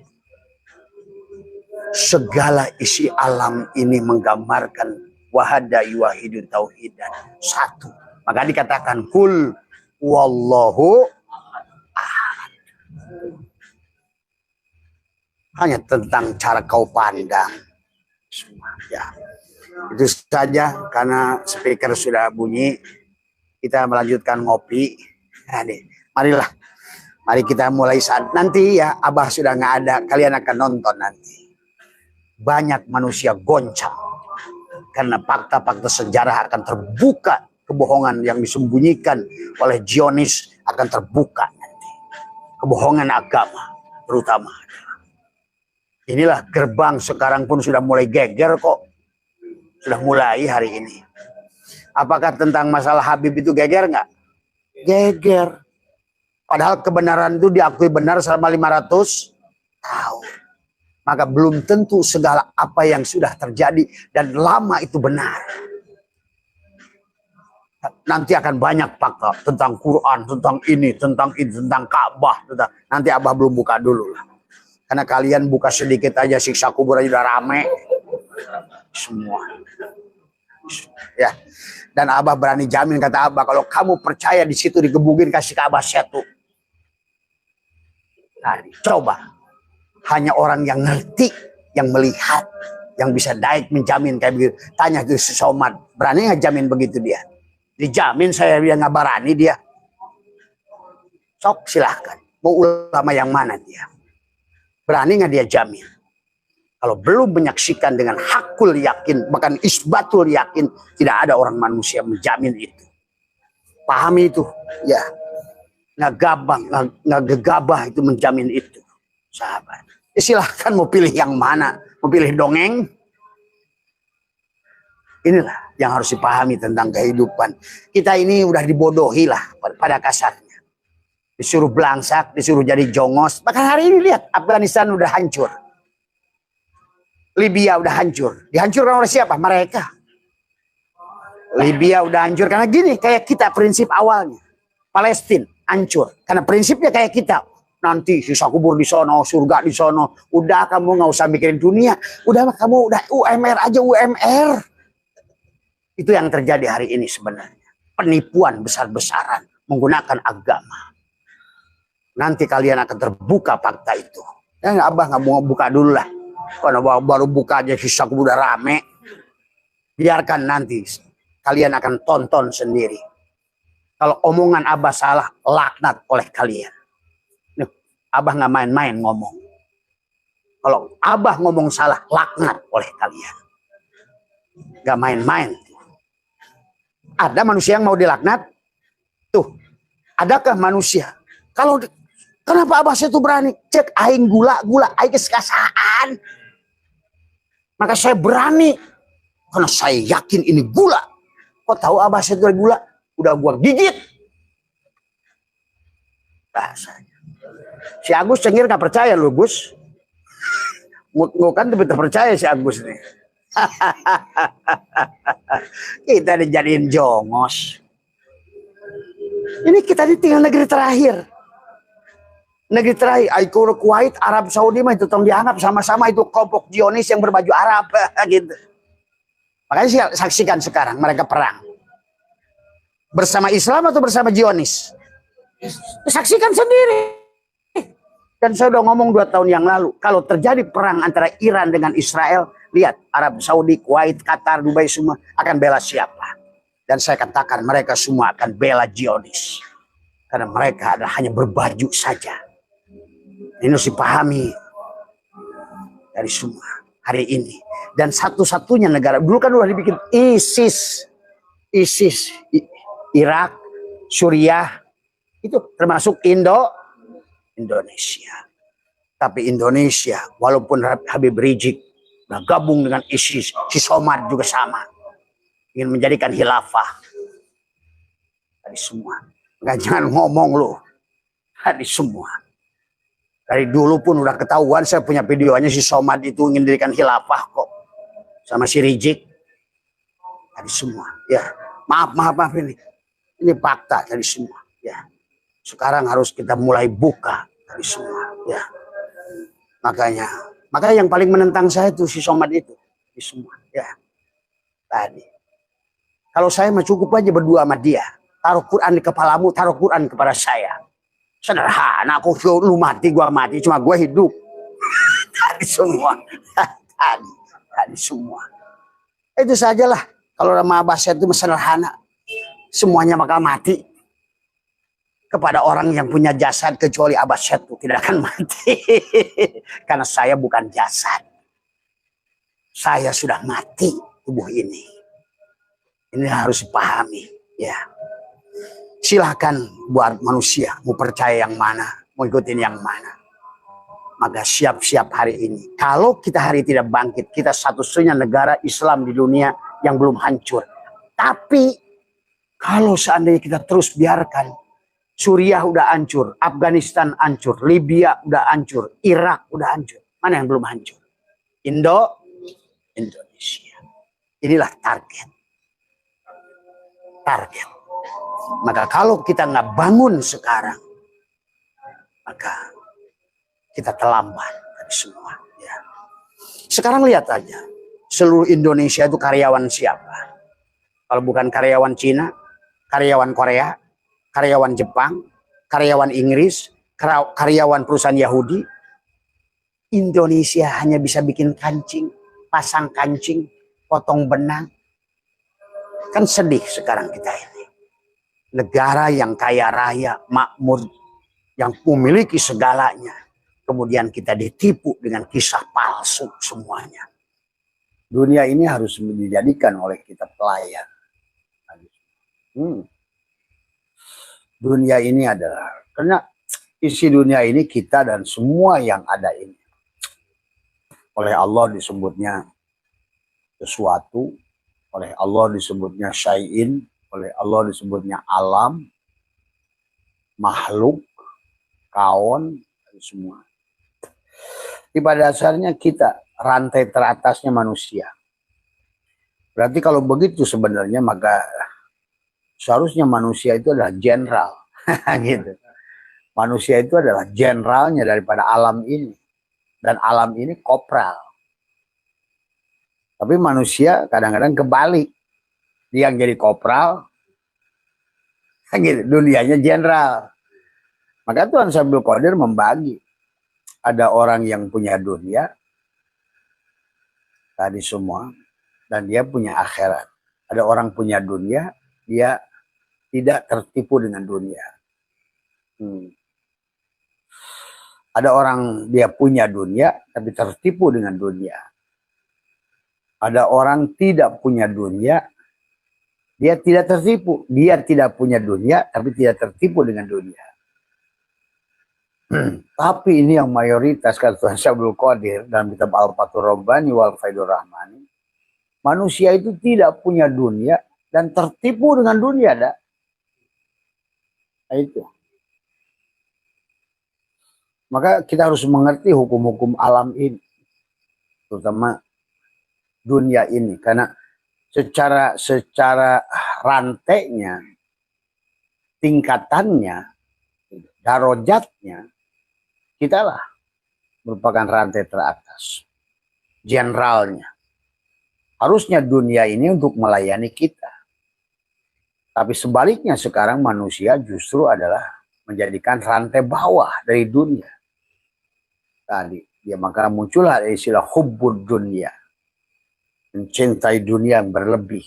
Segala isi alam ini menggambarkan wahada yuwahidu tauhidan. Satu. Maka dikatakan kul wallahu ahad. Hanya tentang cara kau pandang. Ya. Itu saja karena speaker sudah bunyi. Kita melanjutkan ngopi. Nah, marilah. Mari kita mulai saat nanti ya. Abah sudah nggak ada. Kalian akan nonton nanti. Banyak manusia goncang. Karena fakta-fakta sejarah akan terbuka. Kebohongan yang disembunyikan oleh Zionis akan terbuka nanti. Kebohongan agama terutama. Inilah gerbang sekarang pun sudah mulai geger kok. Sudah mulai hari ini. Apakah tentang masalah Habib itu geger nggak? Geger. Padahal kebenaran itu diakui benar selama 500 tahun. Maka belum tentu segala apa yang sudah terjadi dan lama itu benar. Nanti akan banyak fakta tentang Quran, tentang ini, tentang Ka'bah. Nanti Abah belum buka dulu lah. Karena kalian buka sedikit aja siksa kubur aja udah rame. Semua. Ya. Dan Abah berani jamin, kata Abah, kalau kamu percaya di situ digebukin, kasih ke Abah satu. Nah, coba. Hanya orang yang ngerti, yang melihat, yang bisa daik menjamin kayak begitu. Tanya ke si Somad, berani nggak jamin begitu dia? Dijamin saya dia nggak berani dia. Sok silahkan. Mau ulama yang mana dia? Berani nggak dia jamin? Kalau belum menyaksikan dengan hakul yakin, bahkan isbatul yakin, tidak ada orang manusia menjamin itu. Pahami itu, ya. Nggak gegabah itu menjamin itu, sahabat. Ya silahkan mau pilih yang mana. Mau pilih dongeng? Inilah yang harus dipahami tentang kehidupan. Kita ini udah dibodohi lah pada kasarnya. Disuruh belangsak, disuruh jadi jongos. Bahkan hari ini lihat, Afghanistan udah hancur. Libya udah hancur. Dihancurkan oleh siapa? Mereka. Libya udah hancur karena gini, kayak kita prinsip awalnya. Palestina hancur karena prinsipnya kayak kita. Nanti sisa kubur di sono, surga di sono. Udah kamu nggak usah mikirin dunia. Udah kamu udah UMR aja UMR. Itu yang terjadi hari ini sebenarnya. Penipuan besar-besaran menggunakan agama. Nanti kalian akan terbuka fakta itu. Ya Abah nggak mau buka dulu lah. Karena baru buka aja sisa kubur udah rame. Biarkan nanti kalian akan tonton sendiri. Kalau omongan Abah salah, laknat oleh kalian. Nih, Abah nggak main-main ngomong. Kalau Abah ngomong salah, laknat oleh kalian. Nggak main-main. Ada manusia yang mau dilaknat? Tuh, adakah manusia? Kalau kenapa Abah itu berani? Cek aing gula aing kesekasaan. Maka saya berani karena saya yakin ini gula. Kok tahu Abah itu gula? Udah gua gigit. Rasanya. Si Agus cengir gak percaya lu Gus. Kan tapi percaya si Agus nih. Kita dijadiin jongos. Ini kita ini tinggal negeri terakhir. Negeri terakhir, Kuwait, Arab Saudi mah itu tong dianggap sama-sama itu kelompok Zionis yang berbaju Arab gitu. Makanya saksikan sekarang mereka perang. Bersama Islam atau bersama Zionis? Saksikan sendiri. Dan saya udah ngomong 2 tahun yang lalu, kalau terjadi perang antara Iran dengan Israel, lihat Arab Saudi, Kuwait, Qatar, Dubai semua akan bela siapa? Dan saya katakan mereka semua akan bela Zionis. Karena mereka adalah hanya berbaju saja. Ini harus dipahami dari semua hari ini. Dan satu-satunya negara, dulu kan udah dibikin ISIS, Irak, Suriah, itu termasuk Indonesia. Tapi Indonesia, walaupun Habib Rizik gabung dengan ISIS, si Somad juga sama. Ingin menjadikan khilafah. Dari semua. Nggak jangan ngomong lu. Dari semua. Dari dulu pun udah ketahuan, saya punya videonya si Somad itu ingin mendirikan khilafah kok. Sama si Rizik. Dari semua. Ya, maaf ini. Ini fakta dari semua. Ya. Sekarang harus kita mulai buka dari semua. Ya. Makanya yang paling menentang saya itu si Somad itu. Di semua. Ya. Tadi. Kalau saya mah cukup aja berdua sama dia. Taruh Quran di kepalamu, taruh Quran kepada saya. Sederhana, aku lu mati, gua mati, cuma gua hidup. Tadi semua. Tadi semua. Itu sajalah. Kalau nama Abbas itu sederhana. Semuanya bakal mati. Kepada orang yang punya jasad kecuali Abbas itu tidak akan mati. Karena saya bukan jasad. Saya sudah mati tubuh ini. Ini harus dipahami, ya. Silakan buat manusia mau percaya yang mana, mau ikutin yang mana. Maka siap-siap hari ini. Kalau kita hari tidak bangkit, kita satu-satunya negara Islam di dunia yang belum hancur. Tapi kalau seandainya kita terus biarkan, Suriah udah hancur, Afghanistan hancur, Libya udah hancur, Irak udah hancur. Mana yang belum hancur? Indonesia. Inilah target. Maka kalau kita nggak bangun sekarang, maka kita terlambat dari semua. Ya. Sekarang lihat aja, seluruh Indonesia itu karyawan siapa? Kalau bukan karyawan Cina, karyawan Korea, karyawan Jepang, karyawan Inggris, karyawan perusahaan Yahudi. Indonesia hanya bisa bikin kancing, pasang kancing, potong benang. Kan sedih sekarang kita ini. Negara yang kaya raya, makmur, yang memiliki segalanya. Kemudian kita ditipu dengan kisah palsu semuanya. Dunia ini harus dijadikan oleh kita pelayan. Dunia ini adalah, karena isi dunia ini kita dan semua yang ada ini. Oleh Allah disebutnya sesuatu, oleh Allah disebutnya syai'in, oleh Allah disebutnya alam, makhluk, kawan, semua. Di pada dasarnya kita rantai teratasnya manusia. Berarti kalau begitu sebenarnya maka seharusnya manusia itu adalah jenderal. Gitu. Manusia itu adalah jenderalnya daripada alam ini. Dan alam ini kopral. Tapi manusia kadang-kadang kebalik. Dia yang jadi kopral, gitu. Dunianya jenderal. Maka Tuhan Abdul Qadir membagi. Ada orang yang punya dunia, tadi semua, dan dia punya akhirat. Ada orang punya dunia, dia tidak tertipu dengan dunia. Ada orang dia punya dunia, tapi tertipu dengan dunia. Ada orang tidak punya dunia, dia tidak tertipu. Dia tidak punya dunia, tapi tidak tertipu dengan dunia. Tapi ini yang mayoritas kata Tuhan Abdul Qadir dalam kitab Al-Fathur Rabbani wal Faidur Rahmani. Manusia itu tidak punya dunia dan tertipu dengan dunia. Nah, itu. Maka kita harus mengerti hukum-hukum alam ini. Terutama dunia ini. Karena secara rantainya, tingkatannya, darajatnya, kitalah merupakan rantai teratas. Jenderalnya. Harusnya dunia ini untuk melayani kita. Tapi sebaliknya sekarang manusia justru adalah menjadikan rantai bawah dari dunia. Tadi ya maka muncullah istilah hubbud dunia. Mencintai dunia yang berlebih.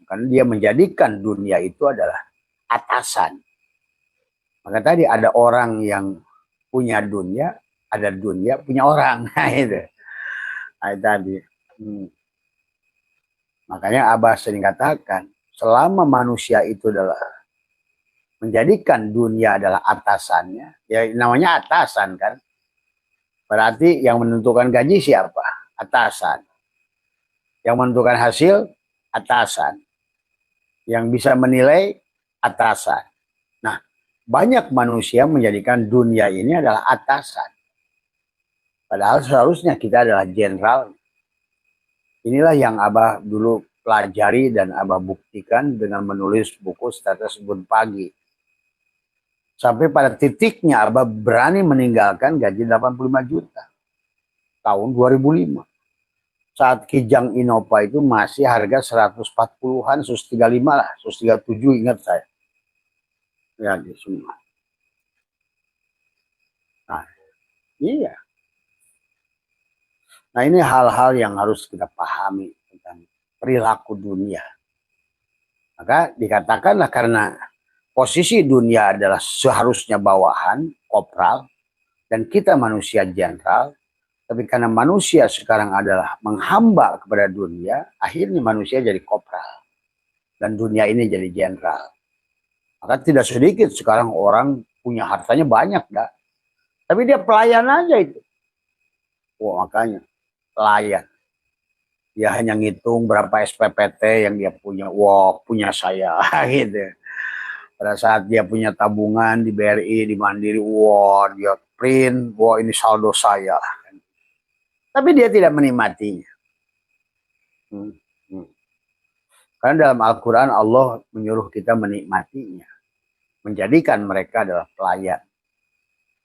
Karena dia menjadikan dunia itu adalah atasan. Maka tadi ada orang yang punya dunia, ada dunia punya orang. Nah, itu. Nah, tadi. Makanya Abah sering katakan, selama manusia itu adalah menjadikan dunia adalah atasannya, ya namanya atasan kan. Berarti yang menentukan gaji siapa? Atasan. Yang menentukan hasil? Atasan. Yang bisa menilai? Atasan. Nah, banyak manusia menjadikan dunia ini adalah atasan. Padahal seharusnya kita adalah jenderal. Inilah yang Abah dulu pelajari dan Abah buktikan dengan menulis buku Status Embun Pagi. Sampai pada titiknya Abah berani meninggalkan gaji 85 juta. Tahun 2005. Saat Kijang Innova itu masih harga 140-an, 135 lah, 137 ingat saya. Ya, semua. Nah, iya. Nah, ini hal-hal yang harus kita pahami tentang perilaku dunia. Maka dikatakanlah karena posisi dunia adalah seharusnya bawahan, kopral, dan kita manusia jenderal, tapi karena manusia sekarang adalah menghamba kepada dunia, akhirnya manusia jadi kopral. Dan dunia ini jadi jenderal. Maka tidak sedikit sekarang orang punya hartanya banyak, dah. Tapi dia pelayan aja itu. Wah, makanya pelayan. Dia hanya ngitung berapa SPPT yang dia punya. Wah, punya saya. Gitu. Pada saat dia punya tabungan di BRI, di Mandiri, wah, dia print, wah ini saldo saya. Tapi dia tidak menikmatinya. Karena dalam Al-Quran Allah menyuruh kita menikmatinya. Menjadikan mereka adalah pelayan.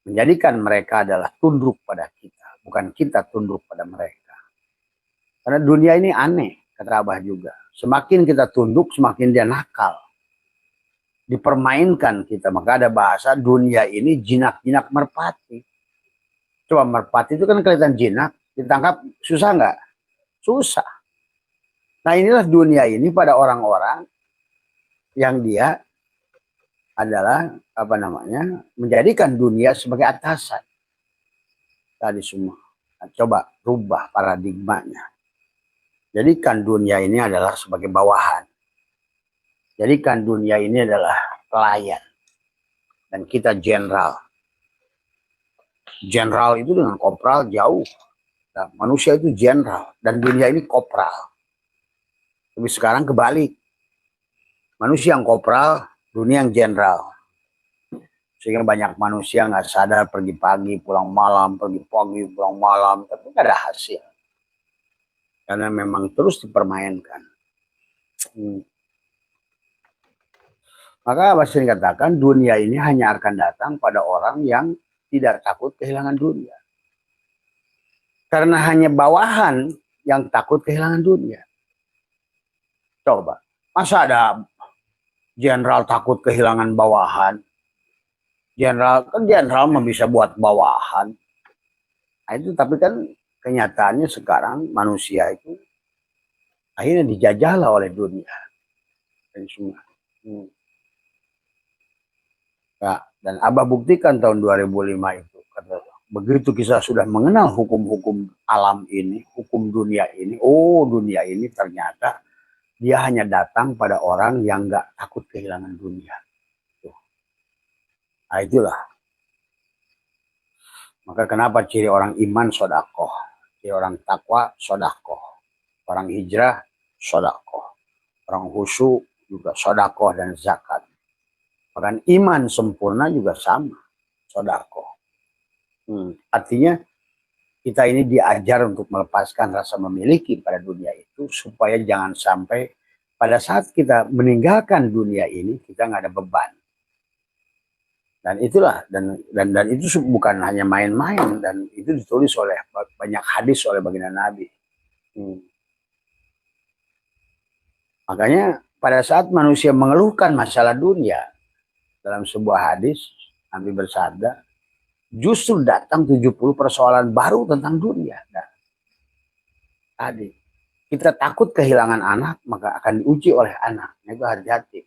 Menjadikan mereka adalah tunduk pada kita. Bukan kita tunduk pada mereka. Karena dunia ini aneh, kata Abah juga. Semakin kita tunduk, semakin dia nakal. Dipermainkan kita. Maka ada bahasa dunia ini jinak-jinak merpati. Coba merpati itu kan kelihatan jinak. Ditangkap susah nggak? Susah. Nah inilah dunia ini pada orang-orang yang dia adalah apa namanya menjadikan dunia sebagai atasan. Tadi semua. Nah, coba rubah paradigmanya. Jadikan dunia ini adalah sebagai bawahan. Jadikan dunia ini adalah pelayan. Dan kita jenderal. Jenderal itu dengan kopral jauh. Nah, manusia itu jenderal dan dunia ini kopral. Tapi sekarang kebalik. Manusia yang kopral, dunia yang jenderal. Sehingga banyak manusia nggak sadar pergi pagi, pulang malam, pergi pagi, pulang malam. Tapi nggak ada hasil. Karena memang terus dipermainkan. Maka Basri katakan dunia ini hanya akan datang pada orang yang tidak takut kehilangan dunia. Karena hanya bawahan yang takut kehilangan dunia. Coba, masa ada jenderal takut kehilangan bawahan? Jenderal kan jenderal bisa buat bawahan. Nah, itu tapi kan kenyataannya sekarang manusia itu akhirnya dijajahlah oleh dunia. Dan semua. Nah, dan Abah buktikan tahun 2005 itu. Begitu kita sudah mengenal hukum-hukum alam ini, hukum dunia ini, oh dunia ini ternyata dia hanya datang pada orang yang nggak takut kehilangan dunia. Nah itulah. Maka kenapa ciri orang iman sodakoh, ciri orang takwa sodakoh, orang hijrah sodakoh, orang khusyuk juga sodakoh dan zakat. Bahkan iman sempurna juga sama, sodako. Artinya kita ini diajar untuk melepaskan rasa memiliki pada dunia itu supaya jangan sampai pada saat kita meninggalkan dunia ini kita nggak ada beban. Dan itulah dan itu bukan hanya main-main dan itu ditulis oleh banyak hadis oleh baginda Nabi. Makanya pada saat manusia mengeluhkan masalah dunia, dalam sebuah hadis, Nabi bersabda, justru datang 70 persoalan baru tentang dunia. Nah, tadi, kita takut kehilangan anak, maka akan diuji oleh anak. Itu hati-hati.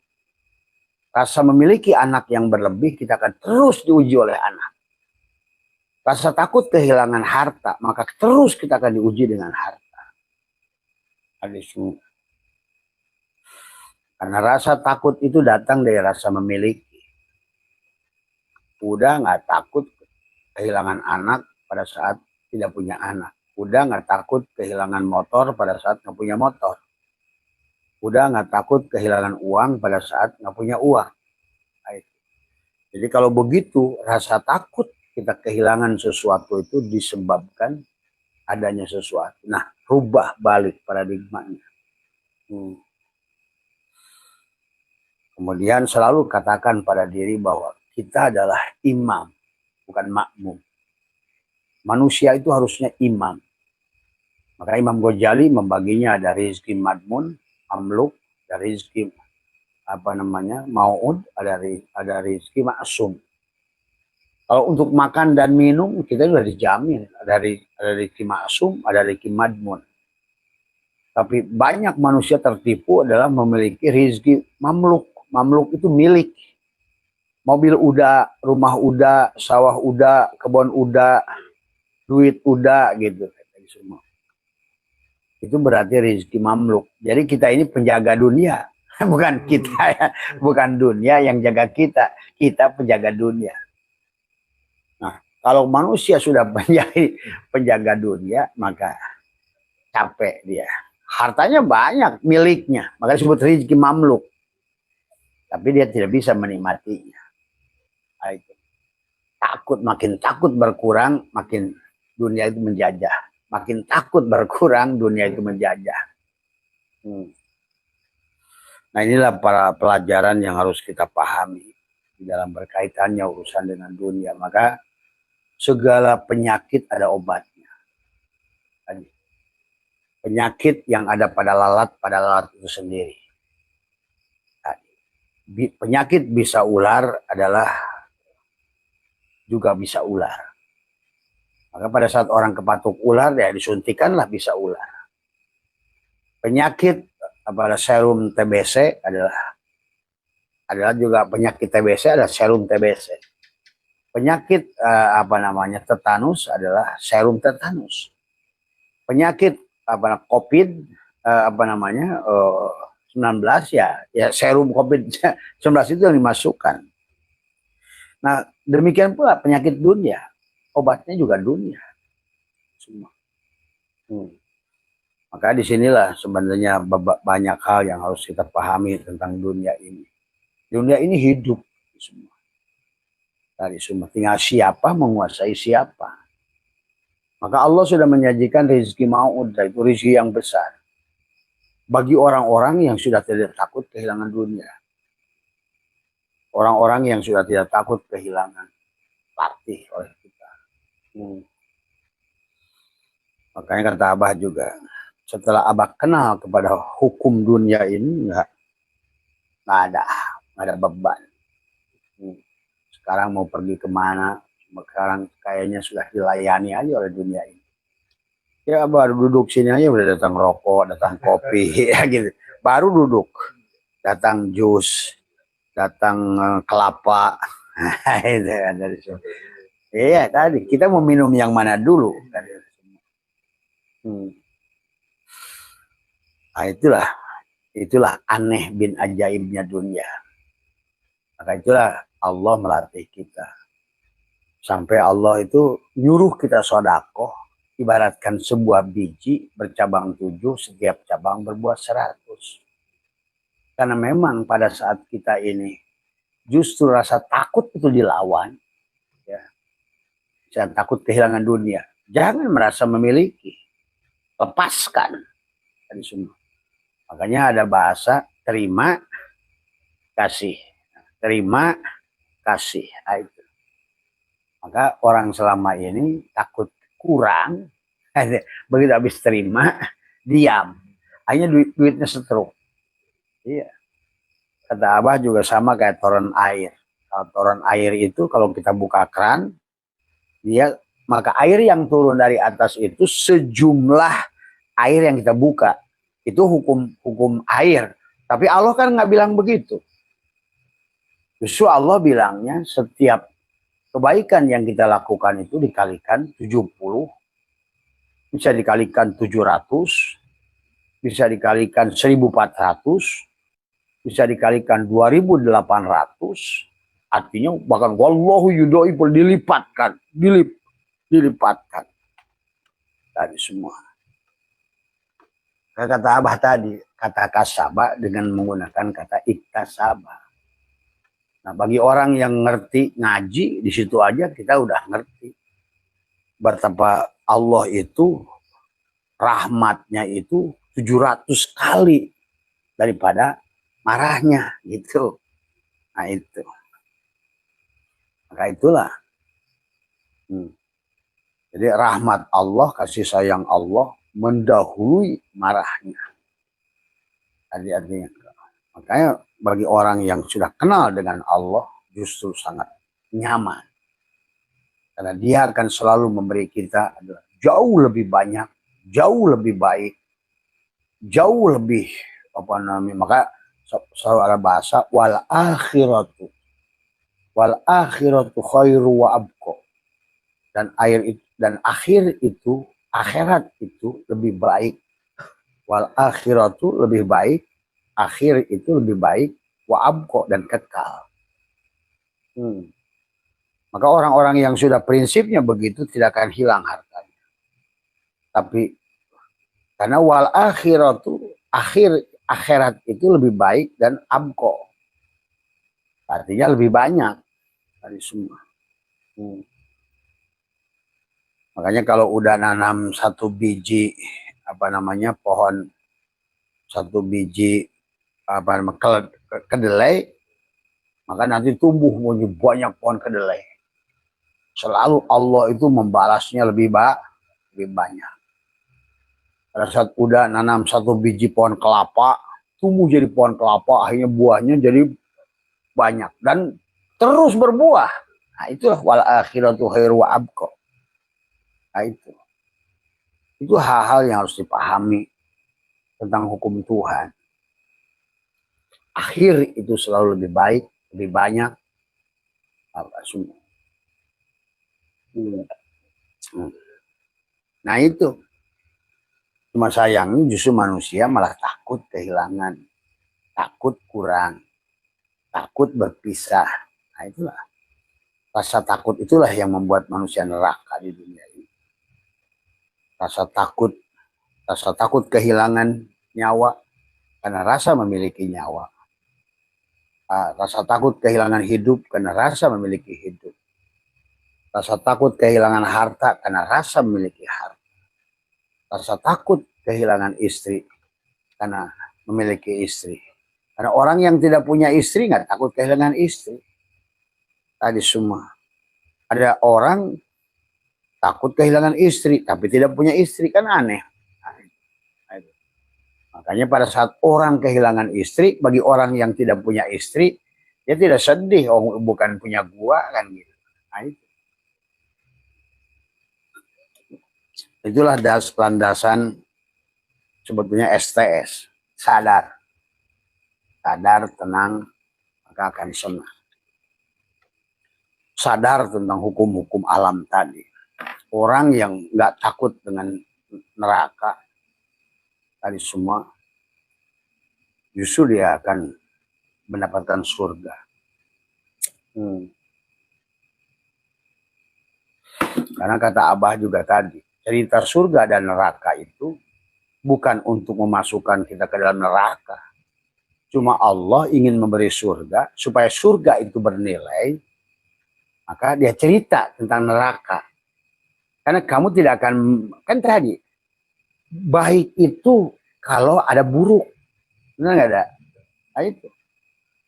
Rasa memiliki anak yang berlebih, kita akan terus diuji oleh anak. Rasa takut kehilangan harta, maka terus kita akan diuji dengan harta. Hadis semua. Karena rasa takut itu datang dari rasa memiliki. Udah nggak takut kehilangan anak pada saat tidak punya anak. Udah nggak takut kehilangan motor pada saat nggak punya motor. Udah nggak takut kehilangan uang pada saat nggak punya uang. Jadi kalau begitu rasa takut kita kehilangan sesuatu itu disebabkan adanya sesuatu. Nah, rubah balik paradigmanya. Kemudian selalu katakan pada diri bahwa kita adalah imam, bukan makmum. Manusia itu harusnya imam. Maka Imam Ghazali membaginya ada rizki madmun, mamluk, ada rizki mau'ud, ada rizki maksum. Kalau untuk makan dan minum kita sudah dijamin, ada rizki maksum, ada rizki madmun. Tapi banyak manusia tertipu adalah memiliki rizki mamluk. Mamluk itu milik. Mobil udah, rumah udah, sawah udah, kebun udah, duit udah gitu. Itu berarti rezeki mamluk. Jadi kita ini penjaga dunia. Bukan kita ya. Bukan dunia yang jaga kita. Kita penjaga dunia. Nah, kalau manusia sudah menjadi penjaga dunia, maka capek dia. Hartanya banyak miliknya. Maka disebut rezeki mamluk. Tapi dia tidak bisa menikmatinya. Makin takut berkurang, makin dunia itu menjajah. Makin takut berkurang, dunia itu menjajah. Nah inilah para pelajaran yang harus kita pahami di dalam berkaitannya urusan dengan dunia. Maka segala penyakit ada obatnya. Penyakit yang ada pada lalat itu sendiri. Penyakit bisa ular adalah juga bisa ular. Maka pada saat orang kepatuk ular, ya disuntikanlah bisa ular. Penyakit pada serum TBC adalah juga penyakit TBC, ada serum TBC. Penyakit tetanus adalah serum tetanus. Penyakit COVID 19 ya serum COVID-19 itu yang dimasukkan. Nah, demikian pula penyakit dunia, obatnya juga dunia. Semua. Hmm. Maka disinilah sebenarnya banyak hal yang harus kita pahami tentang dunia ini. Dunia ini hidup semua. Dari semua tinggal siapa menguasai siapa. Maka Allah sudah menyajikan rezeki maut, itu rezeki yang besar bagi orang-orang yang sudah tidak takut kehilangan dunia. Orang-orang yang sudah tidak takut kehilangan latih oleh kita. Makanya kata Abah juga, setelah Abah kenal kepada hukum dunia ini, nggak ada beban. Sekarang mau pergi kemana, sekarang kayaknya sudah dilayani aja oleh dunia ini. Ya baru duduk sini aja udah datang rokok, datang kopi, ya gitu. Baru duduk, datang jus, datang kelapa. Itu dari situ. Iya tadi kita mau minum yang mana dulu? Nah itulah aneh bin ajaibnya dunia. Maka itulah Allah melatih kita. Sampai Allah itu nyuruh kita sodako, ibaratkan sebuah biji bercabang 7, setiap cabang berbuah 100. Karena memang pada saat kita ini justru rasa takut itu dilawan, ya. Jangan takut kehilangan dunia. Jangan merasa memiliki, lepaskan dari semua. Makanya ada bahasa terima kasih, terima kasih. Itu. Maka orang selama ini takut kurang, begitu habis terima, diam. Hanya duitnya setruk. Iya. Kata Abah juga sama kayak toren air. Kalau toren air itu kalau kita buka keran, maka air yang turun dari atas itu sejumlah air yang kita buka. Itu hukum air. Tapi Allah kan nggak bilang begitu. Justru Allah bilangnya setiap kebaikan yang kita lakukan itu dikalikan 70, bisa dikalikan 700, bisa dikalikan 1400, bisa dikalikan 2800, artinya bahkan wallahu yudhaiful, dilipatkan dari semua. Kata Abah tadi, kata kasaba dengan menggunakan kata iktasaba. Nah, bagi orang yang ngerti ngaji, di situ aja kita udah ngerti betapa Allah itu rahmatnya itu 700 kali daripada marahnya gitu. Nah itu. Maka itulah. Jadi rahmat Allah, kasih sayang Allah mendahului marahnya. Artinya. Makanya bagi orang yang sudah kenal dengan Allah justru sangat nyaman. Karena dia akan selalu memberi kita jauh lebih banyak, jauh lebih baik, jauh lebih maka selalu ada bahasa wal akhiratu khairu wa abqa. Dan akhirat itu lebih baik. Wal akhiratu lebih baik, akhir itu lebih baik, wa abqa dan kekal. Maka orang-orang yang sudah prinsipnya begitu tidak akan hilang hartanya. Tapi karena wal akhiratu, akhirat itu lebih baik dan abqa. Artinya lebih banyak dari semua. Makanya kalau udah nanam satu biji pohon, satu biji kedelai, maka nanti tumbuh banyak pohon kedelai. Selalu Allah itu membalasnya lebih banyak. Pada saat udah nanam satu biji pohon kelapa, tumbuh jadi pohon kelapa, akhirnya buahnya jadi banyak dan terus berbuah. Nah itulah wal akhiratu khairu wa abqa. Nah itu hal-hal yang harus dipahami tentang hukum Tuhan. Akhir itu selalu lebih baik, lebih banyak. Semua. Nah itu. Cuma sayangnya justru manusia malah takut kehilangan, takut kurang, takut berpisah. Nah itulah. Rasa takut itulah yang membuat manusia neraka di dunia ini. Rasa takut Rasa takut kehilangan nyawa karena rasa memiliki nyawa. Rasa takut kehilangan hidup karena rasa memiliki hidup. Rasa takut kehilangan harta karena rasa memiliki harta. Rasa takut kehilangan istri karena memiliki istri. Karena orang yang tidak punya istri nggak takut kehilangan istri. Tadi semua. Ada orang takut kehilangan istri tapi tidak punya istri, kan aneh. Makanya pada saat orang kehilangan istri, bagi orang yang tidak punya istri, dia tidak sedih, oh bukan punya gua kan gitu. Nah, itulah landasan sebetulnya STS, sadar, tenang, maka akan senang. Sadar tentang hukum-hukum alam tadi. Orang yang nggak takut dengan neraka, tadi semua, justru dia akan mendapatkan surga. Karena kata Abah juga tadi, cerita surga dan neraka itu bukan untuk memasukkan kita ke dalam neraka. Cuma Allah ingin memberi surga, supaya surga itu bernilai, maka dia cerita tentang neraka. Karena kamu tidak akan, kan tadi, baik itu kalau ada buruk. Benar nggak ada? Nah itu.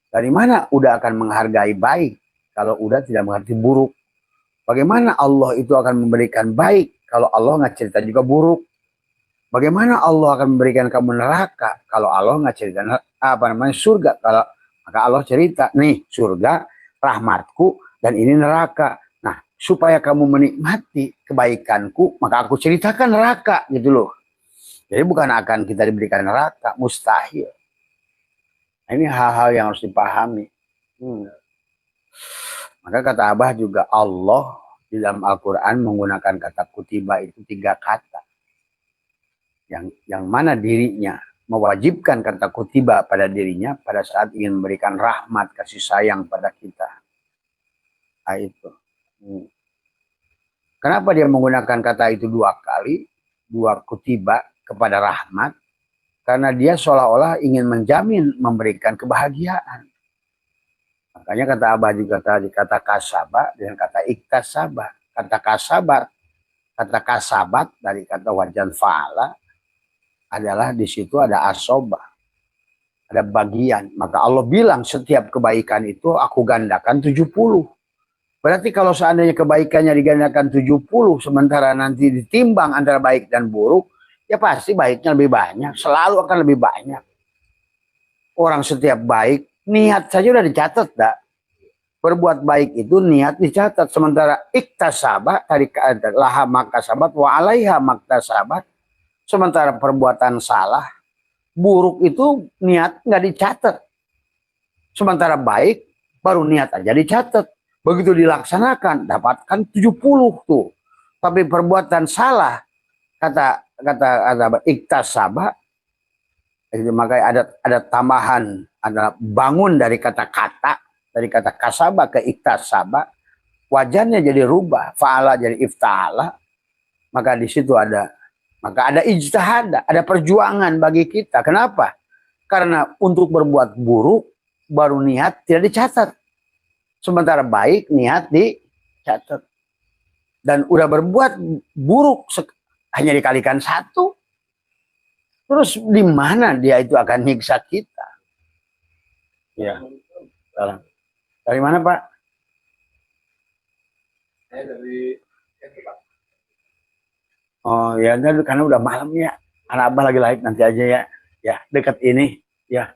Dari mana udah akan menghargai baik kalau udah tidak mengerti buruk? Bagaimana Allah itu akan memberikan baik kalau Allah nggak cerita juga buruk? Bagaimana Allah akan memberikan kamu neraka kalau Allah nggak cerita surga? Kalau maka Allah cerita, nih surga rahmatku dan ini neraka. Nah, supaya kamu menikmati kebaikanku, maka aku ceritakan neraka gitu loh. Jadi bukan akan kita diberikan neraka, mustahil. Nah, ini hal-hal yang harus dipahami. Maka kata Abah juga, Allah di dalam Al-Quran menggunakan kata kutiba itu 3 kata. Yang mana dirinya mewajibkan kata kutiba pada dirinya pada saat ingin memberikan rahmat, kasih sayang pada kita. Nah, itu. Kenapa dia menggunakan kata itu 2 kali? 2 kutiba kepada rahmat. Karena dia seolah-olah ingin menjamin memberikan kebahagiaan. Makanya kata Abah juga tadi, kata kasabah dengan kata iktasabah. Kata kasabat dari kata wajan fa'ala adalah di situ ada asobah, ada bagian. Maka Allah bilang setiap kebaikan itu aku gandakan 70. Berarti kalau seandainya kebaikannya digandakan 70, sementara nanti ditimbang antara baik dan buruk, ya pasti baiknya lebih banyak, selalu akan lebih banyak. Orang setiap baik, niat saja udah dicatat, dah. Berbuat baik itu niat dicatat. Sementara iktasabah, tadi laha makasabat, wa alaiha maktasabat. Sementara perbuatan salah, buruk itu niat nggak dicatat. Sementara baik, baru niat aja dicatat. Begitu dilaksanakan, dapatkan 70 tuh. Tapi perbuatan salah, kata iktasabah, makanya ada tambahan, ada bangun dari kata-kata, dari kata kasabah ke iktasabah, wajannya jadi rubah, fa'ala jadi ifta'ala, maka di situ ada ijtihad, ada perjuangan bagi kita. Kenapa? Karena untuk berbuat buruk baru niat tidak dicatat. Sementara baik niat dicatat. Dan udah berbuat buruk hanya dikalikan 1. Terus di mana dia itu akan nyiksa kita? Ya. Dari mana, Pak? Saya dari Pak. Oh ya, karena udah malam ya. Anak Abah lagi live nanti aja ya. Ya, dekat ini. Ya.